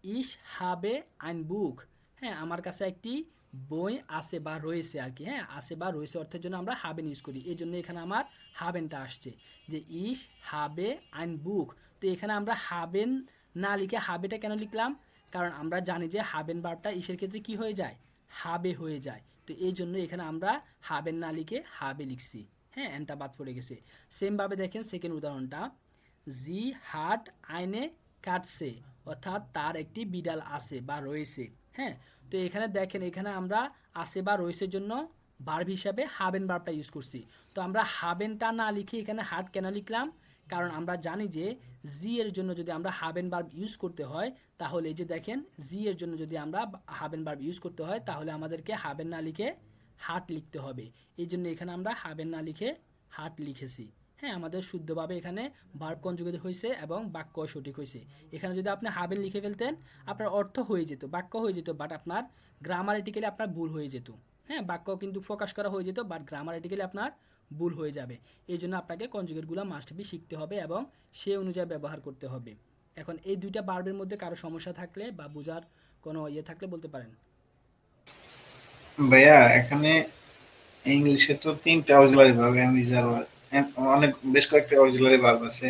ইস হাবে আইন বুক, হ্যাঁ আমার কাছে একটি বই আছে বা রয়েছে আর কি, হ্যাঁ আছে বা রয়েছে অর্থের জন্য আমরা হাবেন ইউজ করি, এই জন্য এখানে আমার হাবেনটা আসছে যে ইস হাবে আইন বুক। তো এখানে আমরা হাবেন না লিখে হাবেটা কেন লিখলাম, কারণ আমরা জানি যে হাবেন ভার্বটা ইসের ক্ষেত্রে কি হয়ে যায়, হাবে হয়ে যায়। তো এই জন্য এখানে আমরা হাবেন না লিখে হাবে লিখছি, হ্যাঁ এনটা বাদ পড়ে গেছে। সেমভাবে দেখেন সেকেন্ড উদাহরণটা, জি হাট আইনে কাটছে অর্থাৎ তার একটি বিড়াল আছে বা রয়েছে, হ্যাঁ তো এখানে দেখেন এখানে আমরা আছে বা রয়েছের জন্য ভার্ব হিসাবে হাবেন ভার্বটা ইউজ করছি। তো আমরা হাবেনটা না লিখে এখানে হাট কেন লিখলাম, কারণ আমরা জানি যে জি এর জন্য যদি আমরা হাবেন ভার্ব ইউজ করতে হয়, তাহলে এই যে দেখেন জি এর জন্য যদি আমরা হাবেন ভার্ব ইউজ করতে হয় তাহলে আমাদেরকে হাবেন না লিখে হাট লিখতে হবে, এই জন্য এখানে আমরা হাবেন না লিখে হাট লিখেছি। হ্যাঁ আমাদের শুদ্ধভাবে এখানে ভার্ব কনজুগেট হয়েছে এবং বাক্য সঠিক হয়েছে। এখানে যদি আপনি হাবেন লিখে ফেলতেন আপনার অর্থ হয়ে যেত, বাক্য হয়ে যেত, বাট আপনার গ্রামারেটিক্যালি আপনার ভুল হয়ে যেত, হ্যাঁ বাক্য কিন্তু ফোকাস করা হয়ে যেত বাট গ্রামারেটিক্যালি আপনার ভুল হয়ে যাবে। এই জন্য আপনাকে কনজুগেটগুলো মাস্ট বি শিখতে হবে এবং সে অনুযায়ী ব্যবহার করতে হবে। এখন এই দুইটা ভার্বের মধ্যে কারো সমস্যা থাকলে বা বোঝার কোনো ইয়ে থাকলে বলতে পারেন। ভাইয়া এখানে ইংলিশে তো 3টা অক্সিলারি ভার্ব অনেক বেশ কয়েকটা অক্সিলারি ভার্ব আছে,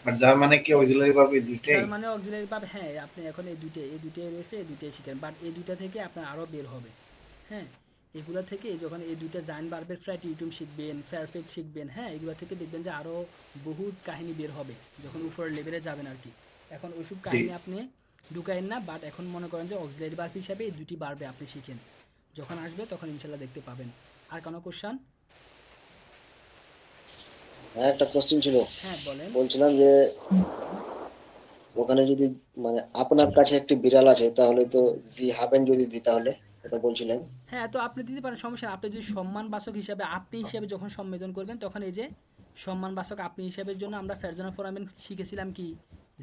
বাট জার্মানে কি অক্সিলারি ভার্ব এই দুইটাই? তার মানে অক্সিলারি ভার্ব, হ্যাঁ আপনি এখন এই দুইটাই রয়েছে, এই দুইটাই শিখেন, বাট এই দুইটা থেকে আপনার আরও বের হবে, হ্যাঁ এগুলা থেকে যখন এই দুইটা জাইন ভার্বের ফ্র্যাটিউটুম শিখবেন, পারফেক্ট শিখবেন, হ্যাঁ এগুলো থেকে দেখবেন যে আরও বহুত কাহিনী বের হবে যখন উপরের লেভেলে যাবেন আর কি। এখন ওইসব কাহিনী আপনি ঢুকাইন না, বাট এখন মনে করেন যে অক্সিলারি ভার্ব হিসাবে এই দুটি ভার্বে আপনি শিখেন, যখন আসবে তখন ইনশাল্লাহ দেখতে পাবেন। আর কোনো কোশ্চেন? হ্যাঁ একটা কোশ্চেন ছিল, হ্যাঁ বলেন। বলছিলাম যে ওখানে যদি মানে আপনার কাছে একটি বিড়াল আছে তাহলে তো জি হাবেন যদি দিই তাহলে এটা বলছিলেন। হ্যাঁ তো আপনি দিতে পারেন, সমস্যা নেই। আপনি যদি সম্মানবাচক হিসাবে আপনি হিসাবে যখন সম্বোধন করবেন তখন এই যে সম্মানবাচক আপনি হিসাবের জন্য আমরা ফেরজানা ফোরামেন শিখেছিলাম কি,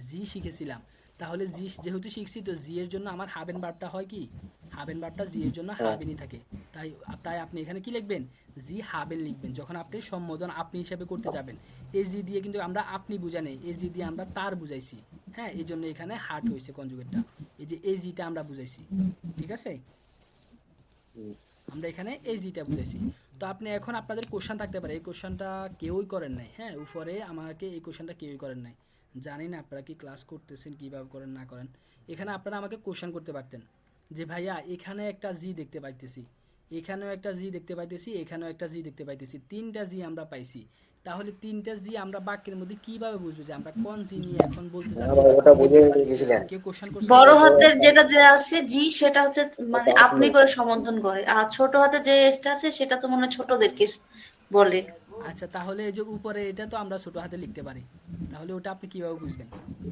জি শিখেছিলাম। তাহলে জি যেহেতু শিখছি তো জি এর জন্য আমার হাবেন ভার্বটা হয় কি, হাবেন ভার্বটা জি এর জন্য হাবেনই থাকে। তাই তাই আপনি এখানে কি লিখবেন, জি হাবেন লিখবেন যখন আপনি সম্বোধন আপনি হিসাবে করতে যাবেন। এই জি দিয়ে কিন্তু আমরা আপনি বুঝা নেই, এই জি দিয়ে আমরা তার বুঝাইছি, হ্যাঁ এই জন্য এখানে হার্ট হয়েছে কনজুগেটটা, এই যে এই জিটা আমরা বুঝাইছি, ঠিক আছে আমরা এখানে এই জিটা বুঝেছি। তো আপনি এখন আপনাদের কোশ্চেন থাকতে পারে, এই কোশ্চেনটা কেউই করেন নাই, হ্যাঁ উপরে আমাকে এই কোশ্চেনটা কেউই করেন নাই, জানি না আপনারা কি ক্লাস করতেছেন কীভাবে করেন না করেন। এখানে আপনারা আমাকে কোশ্চেন করতে পারতেন যে ভাইয়া এখানে একটা জি দেখতে পাইতেছি, এখানেও একটা জি দেখতে পাইতেছি, এখানেও একটা জি দেখতে পাইতেছি, তিনটা জি আমরা পাইছি। তাহলে তিনটা জি আমরা বাক্যের মধ্যে কিভাবে বুঝবো যে আমরা কোন জি নিয়ে এখন বলতে চাচ্ছি বা ওটা কোন জি বুঝে বলতে গেছিলেন। কেউ কোশ্চেন করছে? বড় হাতের যেটা দেওয়া আছে জি, সেটা হচ্ছে মানে ওটা আপনি করে সম্বোধন করে, আর ছোট হাতে যে এসটা আছে সেটা তো মনে হয় ছোটদেরকে বলে। আচ্ছা, তাহলে এই যে উপরে এটা তো আমরা ছোট হাতে লিখতে পারি, তাহলে ওটা আপনি কিভাবে বুঝবেন?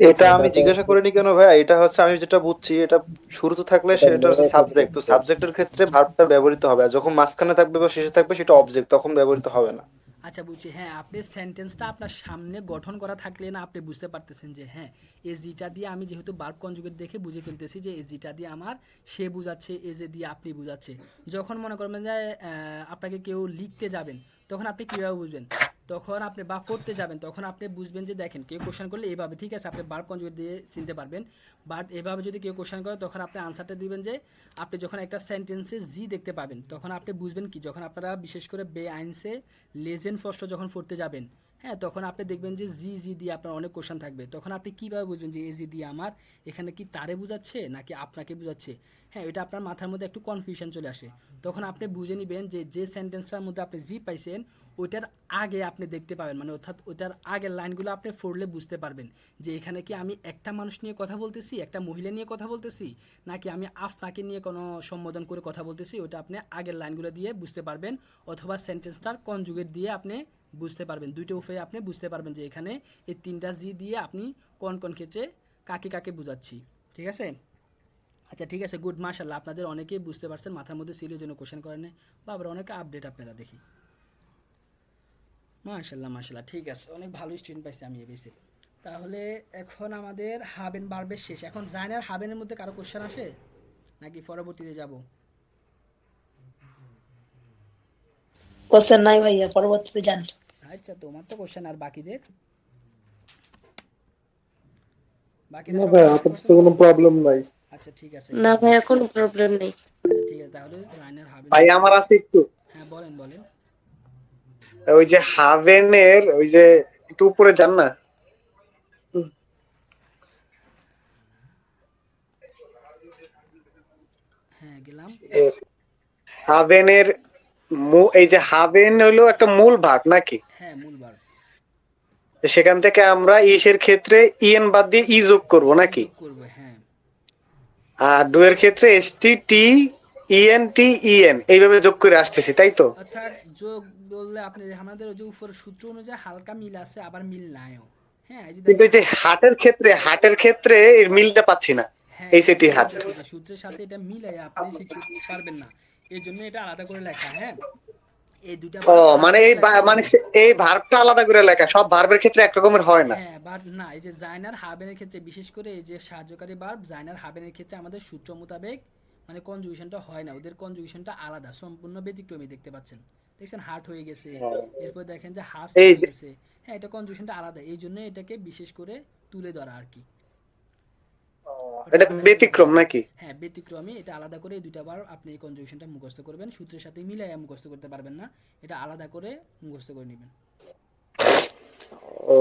এটা আমি জিজ্ঞাসা করিনি কেন ভাই, এটা হচ্ছে আমি যেটা বুঝছি, এটা শুরুতে থাকলে সেটা হচ্ছে সাবজেক্ট, তো সাবজেক্টের ক্ষেত্রে ভার্বটা ব্যবহৃত হবে, আর যখন মাঝখানে থাকবে বা শেষে থাকবে সেটা অবজেক্ট, তখন ব্যবহৃত হবে না। আচ্ছা বুঝছি, হ্যাঁ আপনি সেন্টেন্সটা আপনার সামনে গঠন করা থাকলে না আপনি বুঝতে পারতেছেন যে হ্যাঁ এই জিটা দিয়ে আমি যেহেতু ভার্ব কনজুগেট দেখে বুঝে ফেলতেছি যে এই জিটা দিয়ে আমার সে বুঝাচ্ছে, এ যে দিয়ে আপনি বুঝাচ্ছে। যখন মনে করবেন যে আপনাকে কেউ লিখতে যাবেন, তখন আপনি কীভাবে বুঝবেন? তখন আপনি বা পড়তে যাবেন, তখন আপনি বুঝবেন যে দেখেন কেউ কোশ্চেন করলে এভাবে, ঠিক আছে আপনি ভার্ব কনজুগেট দিয়ে চিনতে পারবেন। বাট এভাবে যদি কেউ কোশ্চেন করে তখন আপনি আনসারটা দিবেন যে আপনি যখন একটা সেন্টেন্সে জি দেখতে পাবেন তখন আপনি বুঝবেন কি, যখন আপনারা বিশেষ করে বে আইনসে লেজেন্ড ফার্স্ট যখন পড়তে যাবেন, হ্যাঁ তখন আপনি দেখবেন যে জি জি দিয়ে আপনার অনেক কোশ্চেন থাকবে, তখন আপনি কীভাবে বুঝবেন যে এ জি দিয়ে আমার এখানে কি তারে বোঝাচ্ছে নাকি আপনাকে বোঝাচ্ছে? হ্যাঁ এটা আপনার মাথার মধ্যে একটু কনফিউশন চলে আসে, তখন আপনি বুঝে নেবেন যে যে সেন্টেন্সটার মধ্যে আপনি জি পাইছেন ওইটার আগে আপনি দেখতে পাবেন, মানে অর্থাৎ ওইটার আগের লাইনগুলো আপনি পড়লে বুঝতে পারবেন যে এখানে কি আমি একটা মানুষ নিয়ে কথা বলতেছি, একটা মহিলা নিয়ে কথা বলতেছি, নাকি আমি আপনাকে নিয়ে কোনো সম্বোধন করে কথা বলতেছি, ওটা আপনি আগের লাইনগুলো দিয়ে বুঝতে পারবেন, অথবা সেন্টেন্সটার কনজুগেট দিয়ে আপনি বুঝতে পারবেন। দুইটা উপায়ে আপনি বুঝতে পারবেন যে এখানে এই তিনটা জি দিয়ে আপনি কোন কোন ক্ষেত্রে কাকে কাকে বুঝাচ্ছি, ঠিক আছে? আচ্ছা ঠিক আছে, গুড, মাশাআল্লাহ আপনাদের অনেকেই বুঝতে পারছেন, মাথার মধ্যে সিরিয়ার জন্য কোশ্চেন করেন বা আবার অনেকে আপডেট আপনারা দেখি। মাশাআল্লাহ মাশাআল্লাহ, ঠিক আছে, অনেক ভালো স্টুডেন্ট পাইছি আমি এবিসি। তাহলে এখন আমাদের হাবেন বারবের শেষ, এখন জাইনার হাবেনের মধ্যে কারো কোশ্চেন আসে নাকি পরবর্তীতে যাব? কোশ্চেন নাই ভাইয়া, পরবর্তীতে যান। আচ্ছা তোমার তো কোশ্চেন, আর বাকিদের না ভাই, আপাতত কোনো প্রবলেম নাই। আচ্ছা ঠিক আছে, না ভাইয়া কোনো প্রবলেম নেই। আচ্ছা ঠিক আছে, তাহলে জাইনার হাবেন। ভাই আমার আছে একটু, হ্যাঁ বলেন বলেন। ওই যে হাভেনের ওই যে একটু উপরে যান না, হ্যাঁ গেলাম। এ, হাভেনের এই যে হাভেন হলো একটা মূল ভার্ব নাকি? হ্যাঁ মূল ভার্ব। সেখান থেকে আমরা ইসের ক্ষেত্রে ইএন বাদ দিয়ে ই যোগ করবো নাকি? যোগ করব, হ্যাঁ। আর ডুয়ের ক্ষেত্রে এসটি টি ইএন টি ইএন এইভাবে যোগ করে আসতেছি, তাই তো? অর্থাৎ যোগ বললে আপনি আমাদের ওই যে উপরের সূত্র অনুযায়ী হালকা মিল আছে আবার মিল নাইও। হ্যাঁ এই যে কিন্তু এই যে হাটের ক্ষেত্রে এর মিলটা পাচ্ছি না, হ্যাঁ এই সেটি হাট। বলতেছি যে সূত্রের সাথে এটা মিলাই আপনি শিখতে পারবেন না, এই জন্য এটা আলাদা করে লেখা। হ্যাঁ এই দুইটা ও মানে এই ভার্বটা আলাদা করে লেখা, সব ভার্বের ক্ষেত্রে একরকমের হয় না। হ্যাঁ বাট না, এই যে জাইনার হাবেনের ক্ষেত্রে বিশেষ করে এই যে সাহায্যকারী ভার্ব জাইনার হাবেনের ক্ষেত্রে আমাদের সূত্র মোতাবেক মানে কনজুগেশনটা হয় না, ওদের কনজুগেশনটা আলাদা, সম্পূর্ণ ব্যতিক্রমী। দেখতে পাচ্ছেন, দেখছেন হার্ট হয়ে গেছে, এরপর দেখেন যে হাস এই হয়ে যে গেছে। হ্যাঁ এটা কনজুগেশনটা আলাদা, এই জন্য এটাকে বিশেষ করে তুলে ধরা আর কি। এটা ব্যতিক্রম নাকি? হ্যাঁ ব্যতিক্রমী, এটা আলাদা করে এই দুইটা বার আপনি এই কনজুগেশনটা মুখস্থ করবেন, সূত্রের সাথে মিলাইয়া মুখস্থ করতে পারবেন না, এটা আলাদা করে মুখস্থ করে নেবেন। ও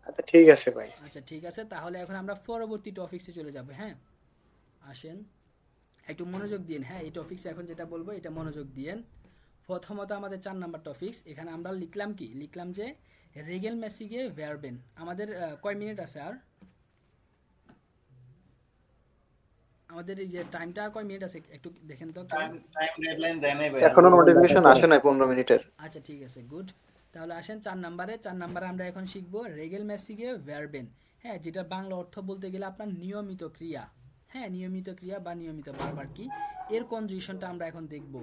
আচ্ছা ঠিক আছে ভাই। আচ্ছা ঠিক আছে, তাহলে এখন আমরা পরবর্তী টপিকসে চলে যাব। হ্যাঁ আসেন একটু মনোযোগ দিন, হ্যাঁ এই টপিকস এখন যেটা বলবো এটা মনোযোগ দিয়েন। প্রথমত আমাদের 4 নাম্বার টপিকস, এখানে আমরা লিখলাম কি, লিখলাম যে রেগেল মেসিগে ভার্বেন। আমাদের কয় মিনিট আছে আর? আমাদের এই যে টাইমটা আর কয় মিনিট আছে একটু দেখেন তো। টাইম ডেডলাইন দেয় নাই ভাই, এখনো নোটিফিকেশন আসে নাই 15 মিনিটের। আচ্ছা ঠিক আছে গুড, তাহলে আসেন 4 নাম্বারে আমরা এখন শিখবো রেগেল মেসিগে ভার্বেন। হ্যাঁ যেটা বাংলা অর্থ বলতে গেলে আপনার নিয়মিত ক্রিয়া। হ্যাঁ নিয়মিত ক্রিয়া বা নিয়মিত ভার্ব আর কি, এর কনজুগেশনটা আমরা এখন দেখব।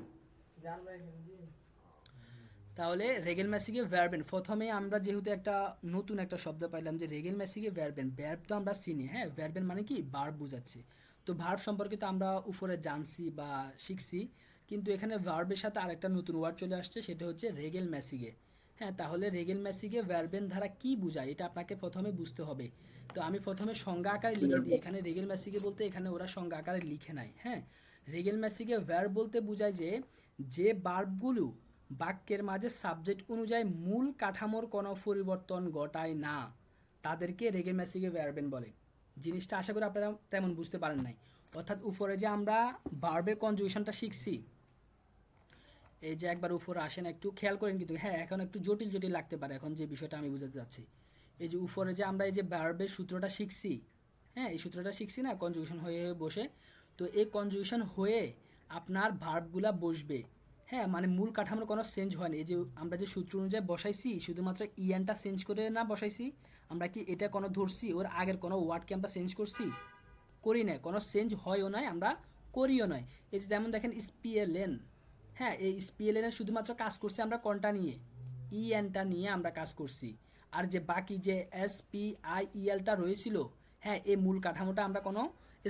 তাহলে রেগেল মেসিগে ভার্বেন, প্রথমে আমরা যেহেতু একটা নতুন একটা শব্দ পাইলাম যে রেগেল মেসিগে ভার্বেন, ভার্ব তো আমরা চিনি, হ্যাঁ ভার্বেন মানে কি ভার্ব বোঝাচ্ছে। তো ভার্ব সম্পর্কে তো আমরা উপরে জানছি বা শিখছি, কিন্তু এখানে ভার্বের সাথে আরেকটা নতুন ওয়ার্ড চলে আসছে, সেটা হচ্ছে রেগেল মেসিগে। হ্যাঁ তাহলে রেগেল মেসিগে ভার্বেন দ্বারা কি বোঝায় এটা আপনাকে প্রথমে বুঝতে হবে। তো আমি প্রথমে সংজ্ঞা আকারে লিখে দিই, এখানে রেগেল মেসিগে বলতে এখানে ওরা সংজ্ঞা আকারে লিখে নাই। হ্যাঁ রেগেল মেসিগে ভার্ব বলতে বোঝায় যে ভার্বগুলো বাক্যের মাঝে সাবজেক্ট অনুযায়ী মূল কাঠামোর কোনো পরিবর্তন ঘটায় না, তাদেরকে রেগেল মেসিগে ভার্বেন বলে। জিনিসটা আশা করি আপনারা তেমন বুঝতে পারেন নাই। অর্থাৎ উপরে যে আমরা ভার্বের কনজুগেশনটা শিখছি, এই যে একবার উপরে আসেন, একটু খেয়াল করেন কিন্তু, হ্যাঁ এখন একটু জটিল জটিল লাগতে পারে এখন যে বিষয়টা আমি বুঝাতে চাচ্ছি। এই যে উপরে যে আমরা এই যে ভার্বের সূত্রটা শিখছি, হ্যাঁ এই সূত্রটা শিখছি না, কনজুগেশন হয়ে হয়ে বসে। তো এই কনজুগেশন হয়ে আপনার ভার্বগুলা বসবে, হ্যাঁ মানে মূল কাঠামোর কোনো চেঞ্জ হয়নি। এই যে আমরা যে সূত্র অনুযায়ী বসাইছি, শুধুমাত্র ইয়ানটা চেঞ্জ করে না বসাইছি, আমরা কি এটা কোনো ধরছি, ওর আগের কোনো ওয়ার্ডকে আমরা চেঞ্জ করছি? করি না, কোনো চেঞ্জ হয়ও নয়, আমরা করিও নয়। এই যে যেমন দেখেন স্পিএলএন, হ্যাঁ এই স্পিএলএন এর শুধুমাত্র কাজ করছি আমরা কোনটা নিয়ে, ইএনটা নিয়ে আমরা কাজ করছি। আর যে বাকি যে এসপিআইইএলটা রয়েছিল, হ্যাঁ এই মূল কাঠামোটা আমরা কোনো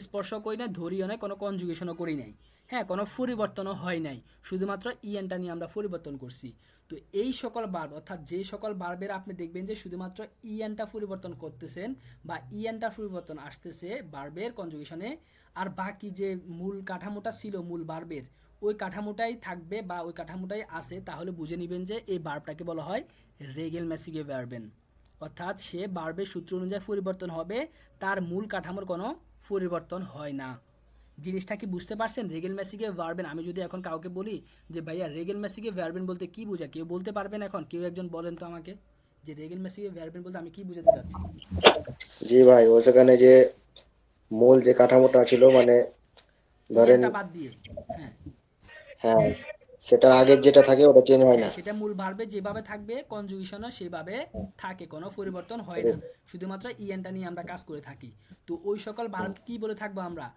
স্পর্শ করি নাই, ধরিও নাই, কোনো কনজুগেশনও করি নাই, হ্যাঁ কোনো পরিবর্তনও হয় নাই, শুধুমাত্র ইএনটা নিয়ে আমরা পরিবর্তন করছি। তো এই সকল ভার্ব, অর্থাৎ যে সকল ভার্বের আপনি দেখবেন যে শুধুমাত্র ইএনটা পরিবর্তন করতেছেন বা ইএনটা পরিবর্তন আসতেছে ভার্বের কনজুগেশনে, আর বাকি যে মূল কাঠামোটা ছিল মূল ভার্বের ওই কাঠামোটাই থাকবে বা ওই কাঠামোটাই আছে, তাহলে বুঝে নেবেন যে এই ভার্বটাকে বলা হয় রেগেলম্যাসিক ভার্বেন। অর্থাৎ সে ভার্বের সূত্র অনুযায়ী পরিবর্তন হবে, তার মূল কাঠামোর কোনো পরিবর্তন হয় না। জিনিসটা কি বুঝতে পারছেন? রেগেলম্যাসিকে ভার্বেন, আমি যদি এখন কাউকে বলি যে ভাইয়া রেগেলম্যাসিকে ভার্বেন বলতে কি বোঝায়, কেউ বলতে পারবেন? এখন কেউ একজন বলেন তো আমাকে যে রেগেলম্যাসিকে ভার্বেন বলতে আমি কি বোঝাতে চাচ্ছি। জি ভাই, ও সেখানে যে মূল যে কাঠামোটা ছিল মানে ধরেন, এটা বাদ দিয়ে, হ্যাঁ হ্যাঁ সেটা আগের যেটা থাকে ওটা চেঞ্জ হয় না। সেটা মূল ভার্বে যেভাবে থাকবে কনজুগেশনও সেভাবে থাকে, কোনো পরিবর্তন হয় না, শুধুমাত্র ইএনটা নিয়ে আমরা কাজ করে থাকি। তো ওই সকল ভার্ব কি বলে থাকবো আমরা?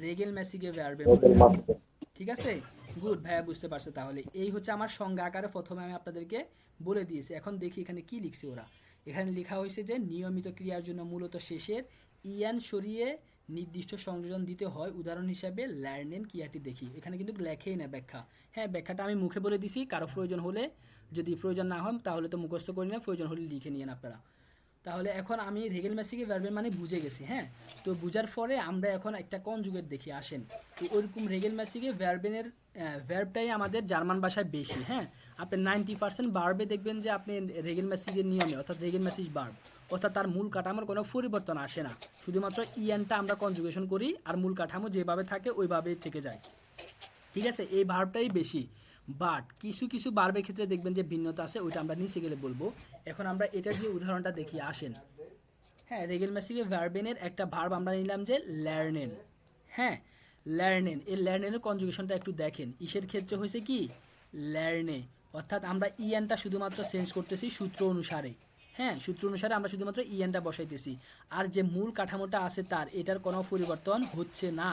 রেগেলম্যাসিকে ভার্বে বলে থাকবো। ঠিক আছে, গুড ভাইয়া বুঝতে পারছে। তাহলে এই হচ্ছে আমার সংজ্ঞা আকারে প্রথমে আমি আপনাদেরকে বলে দিয়েছি। এখন দেখি এখানে কি লিখছে ওরা। এখানে লেখা হয়েছে যে নিয়মিত ক্রিয়ার জন্য মূলত শেষের ইয়ান সরিয়ে নির্দিষ্ট সংযোজন দিতে হয়। উদাহরণ হিসাবে লার্নেন ক্রিয়াটি দেখি, এখানে কিন্তু লেখেই না ব্যাখ্যা। হ্যাঁ ব্যাখ্যাটা আমি মুখে বলে দিছি, কারো প্রয়োজন হলে, যদি প্রয়োজন না হয় তাহলে তো মুখস্থ করি না, প্রয়োজন হলে লিখে নিয়েন আপনারা। তাহলে এখন আমি রেগেলম্যাসিকে ভার্বের মানে বুঝে গেছি। হ্যাঁ তো বুঝার পরে আমরা এখন একটা কনজুগেট দেখি আসেন। তো ওইরকম রেগেলম্যাসিকে ভার্বেনের ভার্বটাই আমাদের জার্মান ভাষায় বেশি। হ্যাঁ আপনি 90% ভার্বে দেখবেন যে আপনি রেগেলম্যাসিকের নিয়মে, অর্থাৎ রেগেলম্যাসিক ভার্ব, অর্থাৎ তার মূল কাঠামোর কোনো পরিবর্তন আসে না, শুধুমাত্র ইএনটা আমরা কনজুগেশন করি আর মূল কাঠামো যেভাবে থাকে ওইভাবেই থেকে যায়। ঠিক আছে, এই ভার্বটাই বেশি। বাট কিছু কিছু ভার্বের ক্ষেত্রে দেখবেন যে ভিন্নতা আছে, ওইটা আমরা নিচে গেলে বলবো। এখন আমরা এটার যে উদাহরণটা দেখি আসেন। হ্যাঁ রেগেলম্যাসিকে ভার্বেনের একটা ভার্ব আমরা নিলাম যে লার্নেন। হ্যাঁ লার্নেন, এই লার্নেনের কনজুগেশনটা একটু দেখেন। ইসের ক্ষেত্রে হয়েছে কি লার্নে, অর্থাৎ আমরা ইএনটা শুধুমাত্র চেঞ্জ করতেছি সূত্র অনুসারে। হ্যাঁ সূত্র অনুসারে আমরা শুধুমাত্র ইএনটা বসাইতেছি, আর যে মূল কাঠামোটা আছে তার এটার কোনো পরিবর্তন হচ্ছে না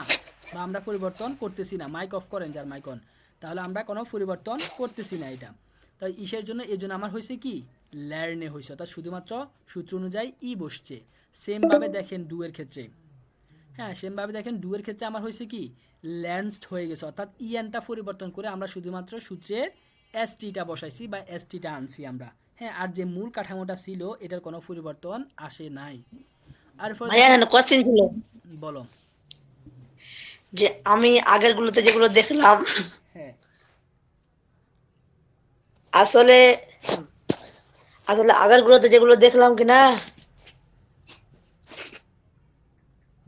বা আমরা পরিবর্তন করতেছি না। মাইক অফ করেন যার মাইক অন, তাহলে আমরা কোনো পরিবর্তন করতেছি না এটা। তাই ইসের জন্য এই জন্য আমার হয়েছে কি লার্নে হয়েছে, অর্থাৎ শুধুমাত্র সূত্র অনুযায়ী ই বসছে। সেমভাবে দেখেন ডুয়ের ক্ষেত্রে, হ্যাঁ সেমভাবে দেখেন ডুয়ের ক্ষেত্রে আমার হয়েছে কি ল্যান্সড হয়ে গেছে, অর্থাৎ ইএনটা পরিবর্তন করে আমরা শুধুমাত্র সূত্রের এসটিটা বসাইছি বা এসটিটা আনছি আমরা। হ্যাঁ আর যে মূল কাঠামোটা ছিল এটার কোনো পরিবর্তন আসে নাই। আর কোশ্চেন ছিল বলো। যে আমি আগের গুলোতে যেগুলো দেখলাম হ্যাঁ আসলে আসলে আগের গুলোতে যেগুলো দেখলাম কিনা,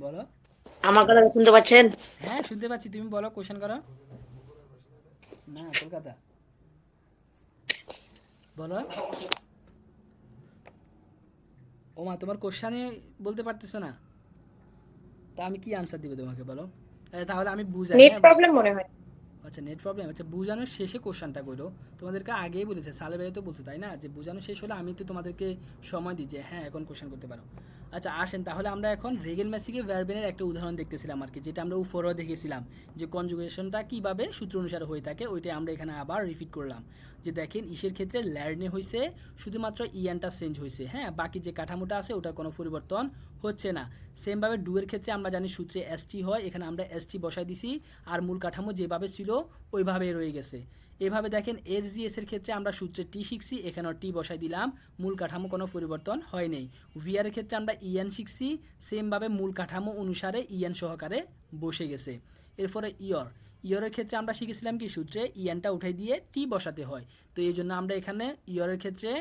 বলো। আমার কথা শুনতে পাচ্ছেন? হ্যাঁ শুনতে পাচ্ছি, তুমি বলো, কোশ্চেন করো। না কলকাতা, বলো। ওমা তোমার কোশ্চেনে বলতে পারতেছো না, তা আমি কি আনসার দিব তোমাকে বলো? তাহলে আমি বুঝাই। নেট প্রবলেম মনে হয়। আচ্ছা নেট প্রবলেম, আচ্ছা বুঝানোর শেষে কোশ্চেনটা করো। তোমাদেরকে আগেই বলেছে, সালে ভাই তো বলছে তাই না, যে বুঝানো শেষ হলে আমি তো তোমাদেরকে সময় দিই যে হ্যাঁ এখন কোশ্চেন করতে পারো। আচ্ছা আসেন তাহলে আমরা এখন রেগেলম্যাসিকে ভার্বেনের একটা উদাহরণ দেখতেছিলাম আর কি, যেটা আমরা উপরেও দেখেছিলাম যে কনজুগেশনটা কীভাবে সূত্র অনুসারে হয়ে থাকে, ওইটাই আমরা এখানে আবার রিপিট করলাম। যে দেখেন ইসের ক্ষেত্রে লার্নে হয়েছে, শুধুমাত্র ইএনটা চেঞ্জ হয়েছে। হ্যাঁ বাকি যে কাঠামোটা আছে ওটার কোনো পরিবর্তন হচ্ছে না। সেমভাবে ডুয়ের ক্ষেত্রে আমরা জানি সূত্রে এসটি হয়, এখানে আমরা এসটি বসাই দিছি আর মূল কাঠামো যেভাবে ছিল ওইভাবেই রয়ে গেছে। এভাবে দেখেন এর জিএস এর ক্ষেত্রে আমরা সূত্রে টি শিখছি, এখানেও টি বসাই দিলাম, মূল কাঠামো কোনো পরিবর্তন হয় নাই। ভিআর এর ক্ষেত্রে আমরা ইএন শিখছি, সেমভাবে মূল কাঠামো অনুসারে ইএন সহকারে বসে গেছে। এরপরে ইয়রের ক্ষেত্রে আমরা শিখেছিলাম কি সূত্রে ইএনটা উঠাই দিয়ে টি বসাতে হয়। তো এই জন্য আমরা এখানে ইয়রের ক্ষেত্রে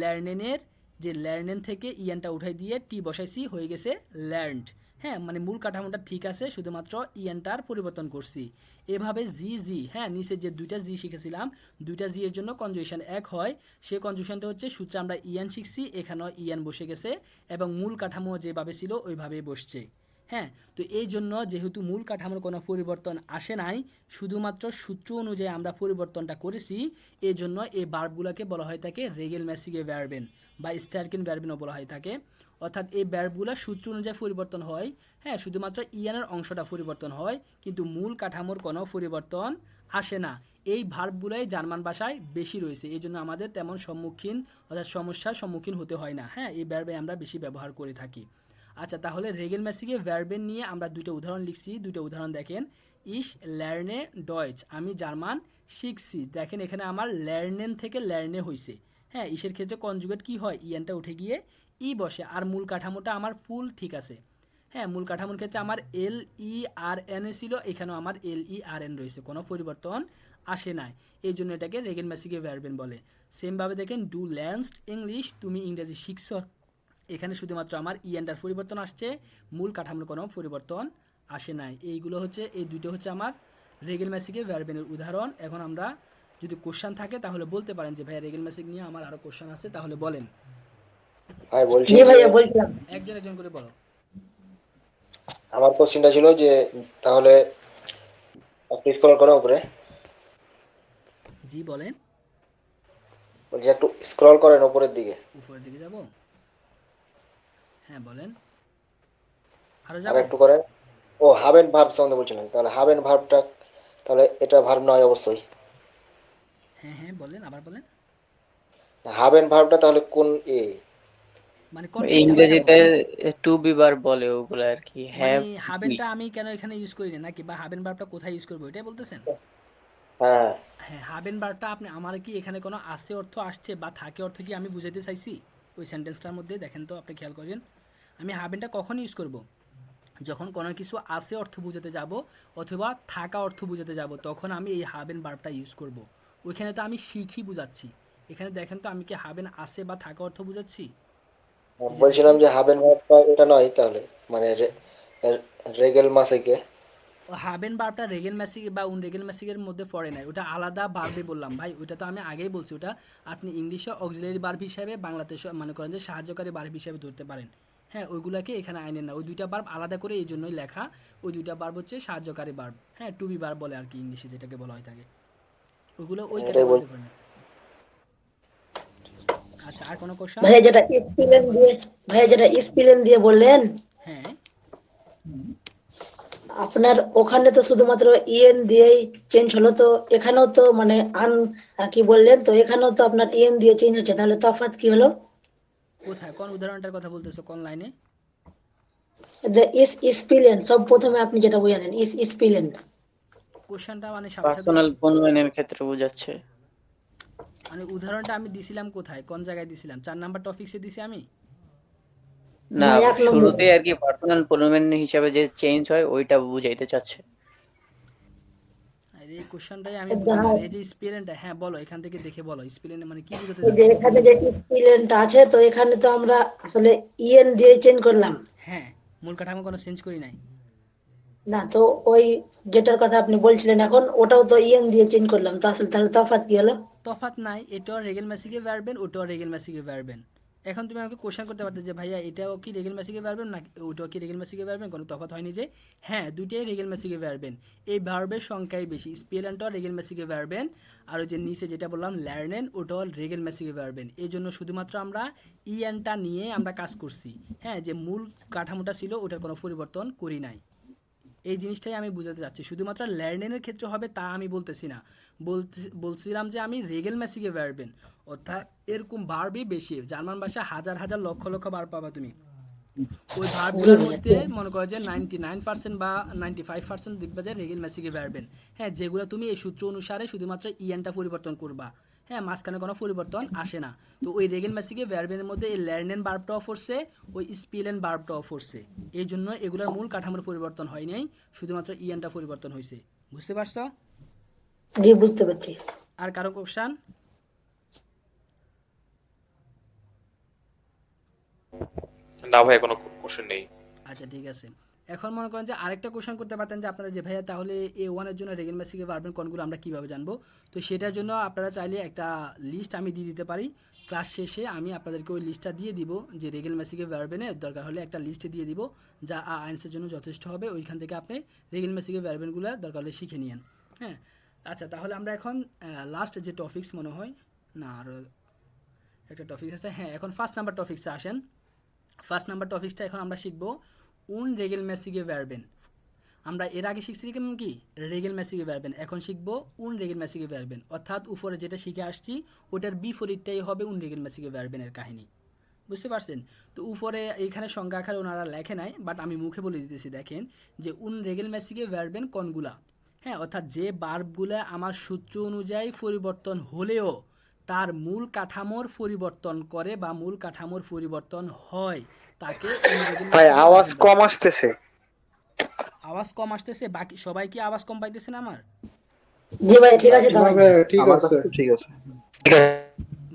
লার্নেনের যে লার্নেন থেকে ইএনটা উঠাই দিয়ে টি বসাইছি, হয়ে গেছে লার্নড। হ্যাঁ, মানে মূল কাঠামোটা ঠিক আছে, শুধুমাত্র ইএনটার পরিবর্তন করছি। এভাবে জি জি, হ্যাঁ, নিচে যে দুইটা জি শিখেছিলাম, দুইটা জি এর জন্য কনজুগেশন এক হয়, সে কনজুগেশনটা হচ্ছে সূত্রে আমরা ইএন শিখছি, এখানেও ইএন বসে গেছে এবং মূল কাঠামো যেভাবে ছিল ওইভাবেই বসছে। হ্যাঁ, তো এই জন্য যেহেতু মূল কাঠামোর কোনো পরিবর্তন আসে নাই, শুধুমাত্র সূত্র অনুযায়ী আমরা পরিবর্তনটা করেছি, এই জন্য এই ভার্বগুলোকে বলা হয় থাকে রেগেলম্যাসিকে ভার্বেন বা স্টারকিন ভার্বেনও বলা হয় থাকে। অর্থাৎ এই ভার্বগুলো সূত্র অনুযায়ী পরিবর্তন হয়। হ্যাঁ, শুধুমাত্র ইএনের অংশটা পরিবর্তন হয়, কিন্তু মূল কাঠামোর কোনো পরিবর্তন আসে না। এই ভার্বগুলোই জার্মান ভাষায় বেশি রয়েছে, এই জন্য আমাদের তেমন সমস্যার সম্মুখীন হতে হয় না। হ্যাঁ, এই ভার্বে আমরা বেশি ব্যবহার করে থাকি। আচ্ছা, তাহলে রেগেলম্যাসিকে ভার্বেন নিয়ে আমরা দুইটা উদাহরণ লিখছি, দুইটা উদাহরণ দেখেন। ইশ লার্নে ডয়েচ, আমি জার্মান শিখছি। দেখেন এখানে আমার লার্নেন থেকে লার্নে হয়েছে। হ্যাঁ, ইসের ক্ষেত্রে কনজুগেট কি হয়, ইএনটা উঠে গিয়ে ই বসে, আর মূল কাঠামোটা আমার ফুল ঠিক আছে। হ্যাঁ, মূল কাঠামোর ক্ষেত্রে আমার LERN ছিল, এখানেও আমার LERN রয়েছে, কোনো পরিবর্তন আসে নাই, এই জন্য এটাকে রেগেলম্যাসিকে ভার্বেন বলে। সেমভাবে দেখেন ডু লার্নড ইংলিশ, তুমি ইংরেজি শিখছ, এখানে শুধুমাত্র আমার ইএনটার পরিবর্তন আসছে, মূল কাঠামোর কোনো পরিবর্তন আসে নাই। এইগুলো হচ্ছে, এই দুটো হচ্ছে আমার রেগেলম্যাসিকে ভার্বেনের উদাহরণ। এখন আমরা যদি কোশ্চেন থাকে তাহলে বলতে পারেন যে ভাইয়া রেগেলম্যাসিক নিয়ে আমার আরও কোশ্চেন আছে, তাহলে বলেন। ভাই বলছি জি ভাইয়া বলছিলাম। একজন একজন করে বলো। আমার কোশ্চেনটা ছিল যে তাহলে আপনি স্ক্রল করেন উপরে, জি বলেন। বলছি একটু স্ক্রল করেন উপরের দিকে, উপরের দিকে যাব? হ্যাঁ বলেন, আরও আর যাব? একটু করেন। ও হাবেন ভার্ব সম্বন্ধে বলছিলেন, তাহলে হাবেন ভার্বটা, তাহলে এটা ভার্ব নয় অবশ্যই। হ্যাঁ হ্যাঁ বলেন, আবার বলেন। হাবেন ভার্বটা তাহলে কোন এ? মানে কোন ক্ষেত্রে বসাবো? ইংরেজিতে টু বি বার বলে ওগুলো আর কি, মানে হ্যাভ হাবেনটা আমি কেন এখানে ইউজ করি না, নাকি বা হাবেন ভার্বটা কোথায় ইউজ করবো এটাই বলতেছেন? হ্যাঁ, হ্যাঁ, হাবেন ভার্বটা আপনি আমার কি এখানে কোনো আছে অর্থ আসছে বা থাকে অর্থ কি আমি বুঝাইতে চাইছি ওই সেন্টেন্সটার মধ্যে? দেখেন তো, আপনি খেয়াল করেন, আমি হাবেনটা কখন ইউজ করব? যখন কোনো কিছু আছে অর্থ বুঝাতে যাব অথবা থাকা অর্থ বুঝাতে যাব, তখন আমি এই হাবেন ভার্বটা ইউজ করব। ওইখানে তো আমি শিখি বুঝাচ্ছি, এখানে দেখেন তো আমি কি হাবেন আছে বা থাকা অর্থ বুঝাচ্ছি? এই যে বলছিলাম দেখেন, যে হাবেন ভার্বটা এটা নয় তাহলে, মানে রেগেল মাসেকে। ও হাবেন ভার্বটা রেগেল ম্যাসিক বা উন রেগেল ম্যাসিকের মধ্যে পড়ে নাই, ওটা আলাদা ভার্বে বললাম ভাই, ওটা তো আমি আগেই বলছি, ওটা আপনি ইংলিশে অক্সিলারি ভার্ব হিসাবে, বাংলাতে মনে করেন যে সাহায্যকারী ভার্ব হিসাবে ধরতে পারেন। হ্যাঁ, ওইগুলোকে এখানে আইনেন না, ওই দুইটা ভার্ব আলাদা করে এই জন্যই লেখা। ওই দুইটা ভার্ব হচ্ছে সাহায্যকারী ভার্ব, হ্যাঁ, টু বি ভার্ব বলে আর কি ইংলিশে যেটাকে বলা হয় থাকে, ওইগুলো ওই এটাই বল। ক্যাটাগরিতে পড়ে না। আচ্ছা, আর কোনো কোশ্চেন? ভাইয়া যেটা স্পিলেন দিয়ে, ভাইয়া যেটা স্পিলেন দিয়ে বললেন, হ্যাঁ, আপনার ওখানে তো শুধুমাত্র ইএন দিয়েই চেঞ্জ হলো, তো এখানেও তো মানে কি বললেন, তো এখানেও তো আপনার ইএন দিয়ে চেঞ্জ হচ্ছে, তাহলে তফাৎ কি হলো? কোথায়, কোন উদাহরণটার কথা বলতেছো, কোন লাইনে? ইস স্পিলেন, সব প্রথমে আপনি যেটা বুঝালেন ইস স্পিলেন। কোশ্চেনটা মানে সাথে সাথে, পার্সোনাল প্রোনাউনের ক্ষেত্রে বোঝাচ্ছে। মানে উদাহরণটা আমি দিছিলাম কোথায়, কোন জায়গায় দিছিলাম? 4 নাম্বার টপিকসে দিছি আমি? না, না, 1 নম্বর। শুরুতে আর কি পার্সোনাল প্রোনাউন হিসাবে যে চেঞ্জ হয় ওইটা বুঝাইতে চাচ্ছে। আরে এই কোশ্চেনটাই আমি বুঝি না, এই যে স্পেলিংটা, হ্যাঁ বলো, এখান থেকে দেখে বলো স্পেলিং মানে কি বোঝাতে এই যে চাচ্ছো? এখানে যে স্পিলেনটা আছে, তো এখানে তো আমরা আসলে ইএন দিয়ে চেঞ্জ করলাম হ্যাঁ, মূল কাঠামো কোনো চেঞ্জ করি নাই। না, তো ওই যেটার কথা আপনি বলছিলেন এখন, ওটাও তো ইএন দিয়ে চেঞ্জ করলাম, তো আসলে তাহলে তফাৎ কি হলো? তফাৎ নাই, এটাও রেগেল ম্যাসিকে ভার্বেন, ওটাও রেগেল ম্যাসিকে ভার্বেন। এখন তুমি আমাকে কোশ্চেন করতে পারতে যে ভাইয়া এটাও কি রেগেল ম্যাসিকে ভার্বেন না ওটাও কি রেগেল ম্যাসিকে ভার্বেন, কোনো তফাৎ হয়নি যে? হ্যাঁ, দুইটাই রেগেল ম্যাসিকে ভার্বেন, এই ভার্বের সংখ্যাই বেশি। স্পেলেনটাও রেগেল ম্যাসিকে ভার্বেন, আর ওই যে নিচে যেটা বললাম লার্নেন, ওটাও রেগেল ম্যাসিকে ভার্বেন। এই জন্য শুধুমাত্র আমরা ইএনটা নিয়ে আমরা কাজ করছি। হ্যাঁ, যে মূল কাঠামোটা ছিল ওটার কোনো পরিবর্তন করি নাই, এই জিনিসটাই আমি বুঝাতে চাচ্ছি। শুধুমাত্র লার্নেনের ক্ষেত্রে হবে তা আমি বলতেছি না, বলছিলাম যে আমি রেগেল ম্যাসিকে ভার্বেন, অর্থাৎ এরকম ভার্বই বেশি। জার্মান ভাষা হাজার হাজার লক্ষ লক্ষ ভার্ব পাবা তুমি, ওই ভার্বগুলোর মধ্যে মনে করো যে 99% বা 95% দেখবা যে রেগেল ম্যাসিকে ভার্বেন। হ্যাঁ, যেগুলো তুমি এই সূত্র অনুসারে শুধুমাত্র ইএনটা পরিবর্তন করবা, হ্যাঁ, মাঝখানে কোনো পরিবর্তন আসে না। তো ওই রেগেল ম্যাসিকে ভার্বেনের মধ্যে এই লার্নেন ভার্বটাও পড়ছে, ওই স্পিলেন ভার্বটাও পড়ছে, এই জন্য এগুলোর মূল কাঠামোর পরিবর্তন হয় নাই, শুধুমাত্র ইএনটা পরিবর্তন হয়েছে। বুঝতে পারছো? জি, বুঝতে পারছি। আর কারো কোশ্চেন? না ভাই কোনো কোশ্চেন নেই। আচ্ছা ঠিক আছে। এখন মনে করেন যে আরেকটা কোশ্চেন করতে পারতেন যে আপনারা যে ভাইয়া তাহলে A1 এর জন্য রেগেল মেসিকে ভার্বের কোনগুলো আমরা কিভাবে জানবো। তো সেটার জন্য আপনারা চাইলে একটা লিস্ট আমি দিয়ে দিতে পারি। ক্লাস শেষে আমি আপনাদেরকে ওই লিস্টটা দিয়ে দিব যে রেগেল মেসিকে ভার্বেনের দরকার হলে একটা লিস্ট দিয়ে দিব যা আইএনসের জন্য যথেষ্ট হবে। ওইখান থেকে আপনি রেগেল মেসিকে ভার্বেনগুলো দরকার হলে শিখে নিয়েন। হ্যাঁ আচ্ছা, তাহলে আমরা এখন লাস্ট যে টপিকস মনে হয় না আরও একটা টপিক আছে। হ্যাঁ এখন ফার্স্ট নাম্বার টপিক্সে আসেন। ফার্স্ট নাম্বার টপিক্সটা এখন আমরা শিখবো unregelmäßige Verben। আমরা এর আগে শিখছি কি রেগেলম্যাসিগে ভার্বেন, এখন শিখবো unregelmäßige Verben, অর্থাৎ উপরে যেটা শিখে আসছি ওটার বিপরীতটাই হবে unregelmäßige Verben-এর কাহিনী। বুঝতে পারছেন? তো উপরে এইখানে সংজ্ঞা আকারে ওনারা লেখে নাই, বাট আমি মুখে বলে দিতেছি। দেখেন যে unregelmäßige Verben কোনগুলা, হ্যাঁ অর্থাৎ যে বার্বগুলা আমার সূত্র অনুযায়ী পরিবর্তন হলেও তার মূল কাঠামোর পরিবর্তন করে বা মূল কাঠামোর পরিবর্তন হয় তাকে ভাই আওয়াজ কম আসতেছে। আওয়াজ কম আসতেছে? বাকি সবাই কি আওয়াজ কম পাইতেছেন আমার? জি ভাই ঠিক আছে তো ঠিক আছে ঠিক আছে।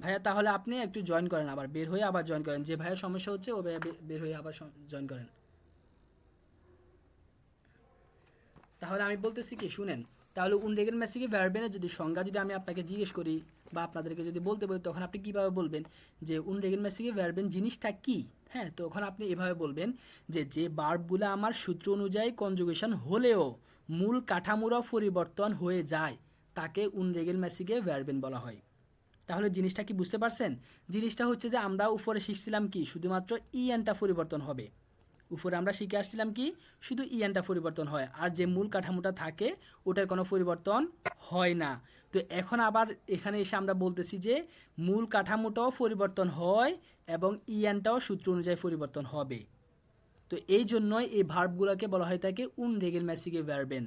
ভাইয়া তাহলে আপনি একটু জয়েন করেন, আবার বের হয়ে আবার জয়েন করেন। যে ভাইয়ের সমস্যা হচ্ছে ও ভাইয়া বের হয়ে আবার জয়েন করেন। তাহলে আমি বলতেছি কি শুনেন, তাহলে unregelmäßige Verben-এর যদি সংজ্ঞা যদি আমি আপনাকে জিজ্ঞেস করি বা আপনাদেরকে যদি বলতে বলি তখন আপনি কীভাবে বলবেন যে unregelmäßige Verben জিনিসটা কি? হ্যাঁ তখন আপনি এভাবে বলবেন যে যে বার্বগুলো আমার সূত্র অনুযায়ী কনজুগেশন হলেও মূল কাঠামোরও পরিবর্তন হয়ে যায় তাকে unregelmäßige Verben বলা হয়। তাহলে জিনিসটা কি বুঝতে পারছেন? জিনিসটা হচ্ছে যে আমরা উপরে শিখছিলাম কি শুধুমাত্র ইএনটা পরিবর্তন হবে। উপরে আমরা শিখে আসছিলাম কি শুধু ইএনটা পরিবর্তন হয়, আর যে মূল কাঠামোটা থাকে ওটার কোনো পরিবর্তন হয় না। তো এখন আবার এখানে এসে আমরা বলতেছি যে মূল কাঠামোটাও পরিবর্তন হয় এবং ইএনটাও সূত্র অনুযায়ী পরিবর্তন হবে। তো এই জন্যই এই ভার্বগুলোকে বলা হয় থাকে unregelmäßige Verben,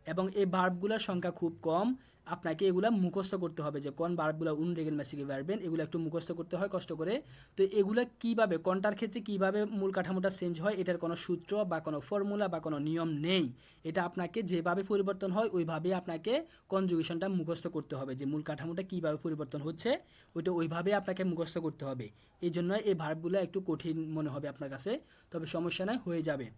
এবং এই ভার্বগুলোর সংখ্যা খুব কম। আপনাকে এগুলা মুখস্থ করতে হবে যে কোন ভার্বগুলো unregelmäßige Verben, এগুলো একটু মুখস্থ করতে হয় কষ্ট করে। তো এগুলা কিভাবে কোনটার ক্ষেত্রে কিভাবে মূল কাঠামোটা চেঞ্জ হয় এটার কোনো সূত্র বা কোনো ফর্মুলা বা কোনো নিয়ম নেই। এটা আপনাকে যেভাবে পরিবর্তন হয় ওইভাবেই আপনাকে কনজুগেশনটা মুখস্থ করতে হবে, যে মূল কাঠামোটা কিভাবে পরিবর্তন হচ্ছে ওইটা ওইভাবে আপনাকে মুখস্থ করতে হবে। এই জন্য এই ভার্বগুলো একটু কঠিন মনে হবে আপনার কাছে, তবে সমস্যা নাই, হয়ে যাবে।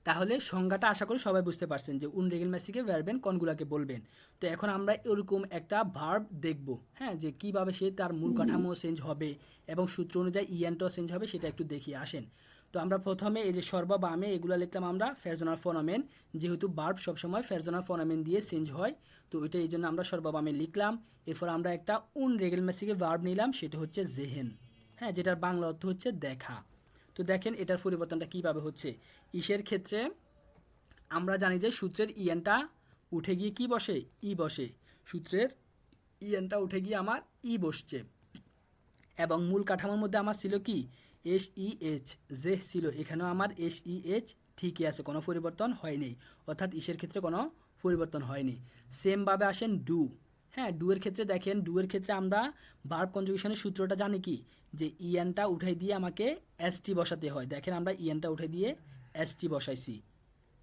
তাহলে সংজ্ঞাটা আশা করি সবাই বুঝতে পারছেন যে unregelmäßige Verben কোনগুলোকে বলবেন। তো এখন আমরা এরকম একটা ভার্ব দেখব, হ্যাঁ যে কিভাবে সে তার মূল কাঠামো চেঞ্জ হবে এবং সূত্র অনুযায়ী ইএনটাও চেঞ্জ হবে সেটা একটু দেখি আসেন। তো আমরা প্রথমে এই যে সর্ববামে এগুলো লিখলাম আমরা ফেরজনাল ফনোমেন, যেহেতু ভার্ব সবসময় ফেরজনাল ফনোমেন দিয়ে চেঞ্জ হয় তো ওইটা এই জন্য আমরা সর্ববামে লিখলাম। এরপর আমরা একটা unregelmäßige Verb নিলাম, সেটা হচ্ছে জেহেন, হ্যাঁ যেটার বাংলা অর্থ হচ্ছে দেখা। তো দেখেন এটার পরিবর্তনটা কিভাবে হচ্ছে। ইসের ক্ষেত্রে আমরা জানি যে সূত্রের ইএনটা উঠে গিয়ে কি বসে, ই বসে। সূত্রের ইএনটা উঠে গিয়ে আমার ই বসছে, এবং মূল কাঠামোর মধ্যে আমার ছিল কি SEH, যে ছিল এখানেও আমার SEH ঠিকই আছে, কোনো পরিবর্তন হয়নি, অর্থাৎ ইসের ক্ষেত্রে কোনো পরিবর্তন হয়নি। সেমভাবে আসেন ডু, হ্যাঁ ডু এর ক্ষেত্রে দেখেন ডু এর ক্ষেত্রে আমরা ভার্ব কনজুগেশনের সূত্রটা জানি কি যে ইএনটা উঠাই দিয়ে আমাকে এসটি বসাতে হয়। দেখেন আমরা ইএনটা উঠে দিয়ে এসটি বসাইছি,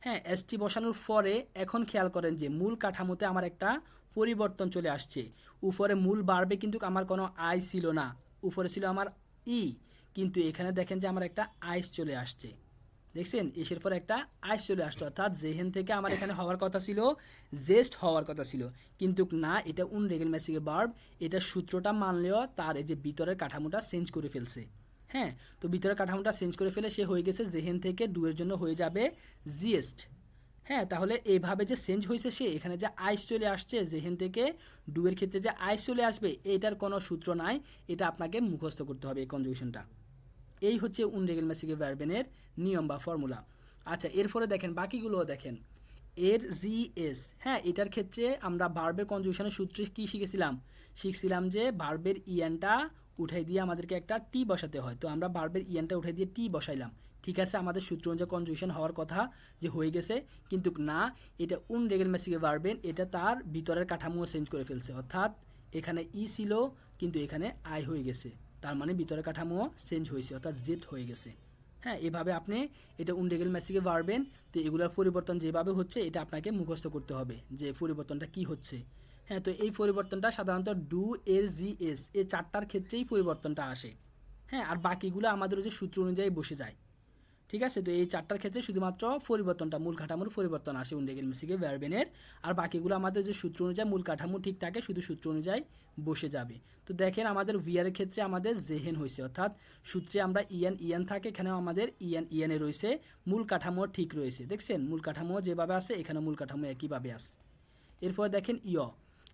হ্যাঁ এসটি বসানোর পরে এখন খেয়াল করেন যে মূল কাঠামোতে আমার একটা পরিবর্তন চলে আসছে। উপরে মূল ভার্বে কিন্তু আমার কোনো আই ছিল না, উপরে ছিল আমার ই, কিন্তু এখানে দেখেন যে আমার একটা আইস চলে আসছে। দেখছেন এসের পর একটা আইস চলে আসছে, অর্থাৎ জেহেন থেকে আমার এখানে হওয়ার কথা ছিল জেস্ট হওয়ার কথা ছিল, কিন্তু না, এটা unregelmäßige Verb। এটা সূত্রটা মানলেও তার এই যে ভিতরের কাঠামোটা চেঞ্জ করে ফেলছে। হ্যাঁ তো ভিতরের কাঠামোটা চেঞ্জ করে ফেলে সে হয়ে গেছে জেহেন থেকে ডুয়ের জন্য হয়ে যাবে জিয়েস্ট। হ্যাঁ তাহলে এইভাবে যে চেঞ্জ হয়েছে সে এখানে যে আইস চলে আসছে জেহেন থেকে ডুয়ের ক্ষেত্রে যে আইস চলে আসবে এটার কোনো সূত্র নাই, এটা আপনাকে মুখস্থ করতে হবে এই কনজুগেশনটা। এই হচ্ছে unregelmäßige Verben-এর নিয়ম বা ফর্মুলা। আচ্ছা এরপরে দেখেন বাকিগুলো দেখেন এর জিএস, হ্যাঁ এটার ক্ষেত্রে আমরা ভার্বের কনজুগেশনের সূত্রে কি শিখছিলাম যে ভার্বের ইএনটা উঠাই দিয়ে আমাদেরকে একটা টি বসাতে হয়। তো আমরা ভার্বের ইএনটা উঠাই দিয়ে টি বসাইলাম, ঠিক আছে আমাদের সূত্র অনুযায়ী কনজুগেশন হওয়ার কথা যে হয়ে গেছে, কিন্তু না, এটা unregelmäßige Verben, এটা তার ভিতরের কাঠামো চেঞ্জ করে ফেলছে, অর্থাৎ এখানে ই ছিল কিন্তু এখানে আই হয়ে গেছে, তার মানে ভিতরের কাঠামো চেঞ্জ হয়েছে অর্থাৎ জেড হয়ে গেছে। হ্যাঁ এভাবে আপনি এটা unregelmäßige Verben, তো এগুলোর পরিবর্তন যেভাবে হচ্ছে এটা আপনাকে মুখস্থ করতে হবে যে পরিবর্তনটা কি হচ্ছে। হ্যাঁ তো এই পরিবর্তনটা সাধারণত ডু এর জিএস এই চারটার ক্ষেত্রেই পরিবর্তনটা আসে। হ্যাঁ, আর বাকিগুলো আমাদের ওই যে সূত্র অনুযায়ী বসে যায়। ঠিক আছে, তো এই চারটার ক্ষেত্রে শুধুমাত্র পরিবর্তনটা মূল কাঠামোর পরিবর্তন আসে উন্ডেগেলমেসিগে ভার্বেনের, আর বাকিগুলো আমাদের যে সূত্র অনুযায়ী মূল কাঠামো ঠিক থাকে, শুধু সূত্র অনুযায়ী বসে যাবে। তো দেখেন আমাদের ভিআরের ক্ষেত্রে আমাদের জেহেন হয়েছে, অর্থাৎ সূত্রে আমরা ইয়ান থাকে, এখানেও আমাদের ইয়ানে রয়েছে, মূল কাঠামো ঠিক রয়েছে। দেখছেন মূল কাঠামো যেভাবে আছে এখানে মূল কাঠামো একইভাবে আছে। এরপর দেখেন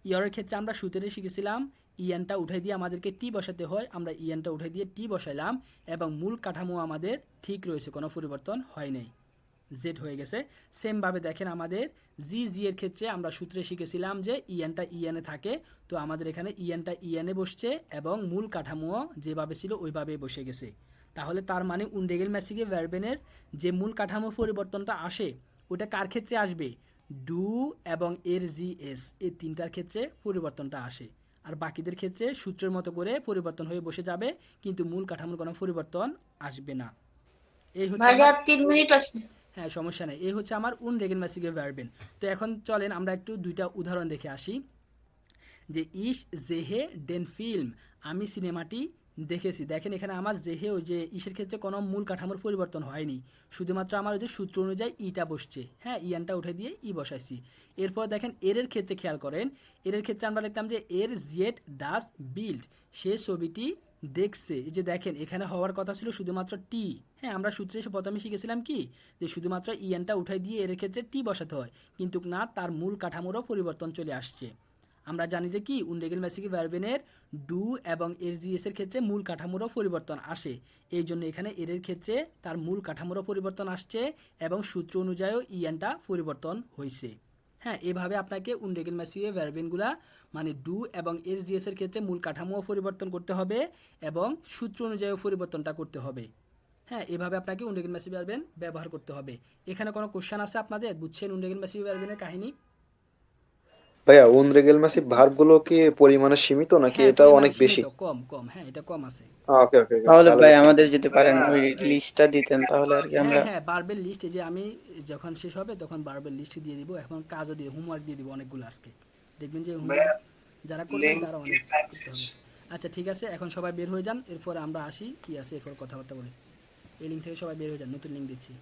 ইয়রের ক্ষেত্রে আমরা সূত্রে শিখেছিলাম ইয়ানটা উঠাই দিয়ে আমাদেরকে টি বসাতে হয়, আমরা ইয়ানটা উঠাই দিয়ে টি বসাইলাম এবং মূল কাঠামো আমাদের ঠিক রয়েছে, কোনো পরিবর্তন হয় নাই, জেড হয়ে গেছে। সেমভাবে দেখেন আমাদের জি এর ক্ষেত্রে আমরা সূত্রে শিখেছিলাম যে ইয়ানটা ইয়ানে থাকে, তো আমাদের এখানে ইয়ানটা ইয়ানে বসছে এবং মূল কাঠামো যেভাবে ছিল ওইভাবেই বসে গেছে। তাহলে তার মানে উন্ডেগেলমেসিগে ভার্বেনের যে মূল কাঠামো পরিবর্তনটা আসে ওটা কার ক্ষেত্রে আসবে? ডু এবং এর জিএস এই তিনটার ক্ষেত্রে পরিবর্তনটা আসে, আর বাকিদের ক্ষেত্রে সূত্রের মতো করে পরিবর্তন হয়ে বসে যাবে, কিন্তু মূল কাঠামোর কোনো পরিবর্তন আসবে না। এই হচ্ছে ভাইয়া আমার- 3 মিনিট আছে। হ্যাঁ, সমস্যা নেই। এই হচ্ছে আমার উনরেগেলমেসিগে ভার্বেন। তো এখন চলেন আমরা একটু দুইটা উদাহরণ দেখে আসি। যে ইশ জেহে ডেন ফিল্ম, আমি সিনেমাটি দেখেছি। দেখেন এখানে আমার জেহে ওই যে ইসের ক্ষেত্রে কোনো মূল কাঠামোর পরিবর্তন হয়নি, শুধুমাত্র আমার ওই যে সূত্র অনুযায়ী ইটা বসছে। হ্যাঁ, ইয়ানটা উঠে দিয়ে ই বসাইছি। এরপর দেখেন এর ক্ষেত্রে খেয়াল করেন, এর ক্ষেত্রে আমরা লিখতাম যে এর জেট ডাস বিল্ড, সে ছবিটি দেখছে। এই যে দেখেন এখানে হওয়ার কথা ছিল শুধুমাত্র টি। হ্যাঁ, আমরা সূত্রে এসে প্রথমে শিখেছিলাম কি যে শুধুমাত্র ইয়ানটা উঠাই দিয়ে এর ক্ষেত্রে টি বসাতে হয়, কিন্তু না, তার মূল কাঠামোরও পরিবর্তন চলে আসছে। আমরা জানি যে কি উন্ডেগেলমেসিগে ভার্বেনের ডু এবং এর জিএস এর ক্ষেত্রে মূল কাঠামোরও পরিবর্তন আসে, এই জন্য এখানে এর ক্ষেত্রে তার মূল কাঠামোরও পরিবর্তন আসছে এবং সূত্র অনুযায়ীও ইয়ানটা পরিবর্তন হয়েছে। হ্যাঁ, এভাবে আপনাকে উন্ডেগেলমেসিগে ভার্বেনগুলা মানে ডু এবং এর জিএস এর ক্ষেত্রে মূল কাঠামোও পরিবর্তন করতে হবে এবং সূত্র অনুযায়ীও পরিবর্তনটা করতে হবে। হ্যাঁ, এভাবে আপনাকে উন্ডেগেলমেসিগে ভার্বেন ব্যবহার করতে হবে। এখানে কোনো কোশ্চেন আছে আপনাদের? বুঝছেন উন্ডেগেলমেসিগে ভার্বেনের কাহিনী? ভাইয়া উনরেগেলমেসিভ ভার্ব গুলো কি পরিমাণে সীমিত নাকি হ্যাঁ, এটাও পরিমাণ অনেক বেশি? সীমিত, কম, হ্যাঁ এটা কম আছে। ওকে ওকে তাহলে তাহলে ভাই বুঝছি। আমাদের যদি পারেন ওই লিস্টটা দিতেন তাহলে আর কি হ্যাঁ আমরা। হ্যাঁ, বারবেল লিস্ট, যে আমি যখন শেষ হবে তখন বারবেল লিস্ট দিয়ে দিব, এখন কাজও দিয়ে হোমওয়ার্ক দিয়ে দিব অনেকগুলো আজকে, দেখবেন যে হোমওয়ার্ক যারা করবেন তারা অনেক করতে হবে। আচ্ছা ঠিক আছে, এখন সবাই বের হয়ে যান, এরপর আমরা আসি কি আছে এরপর কথাবার্তা বলি। এই লিঙ্ক থেকে সবাই বের হয়ে যান, নতুন লিঙ্ক দিচ্ছি।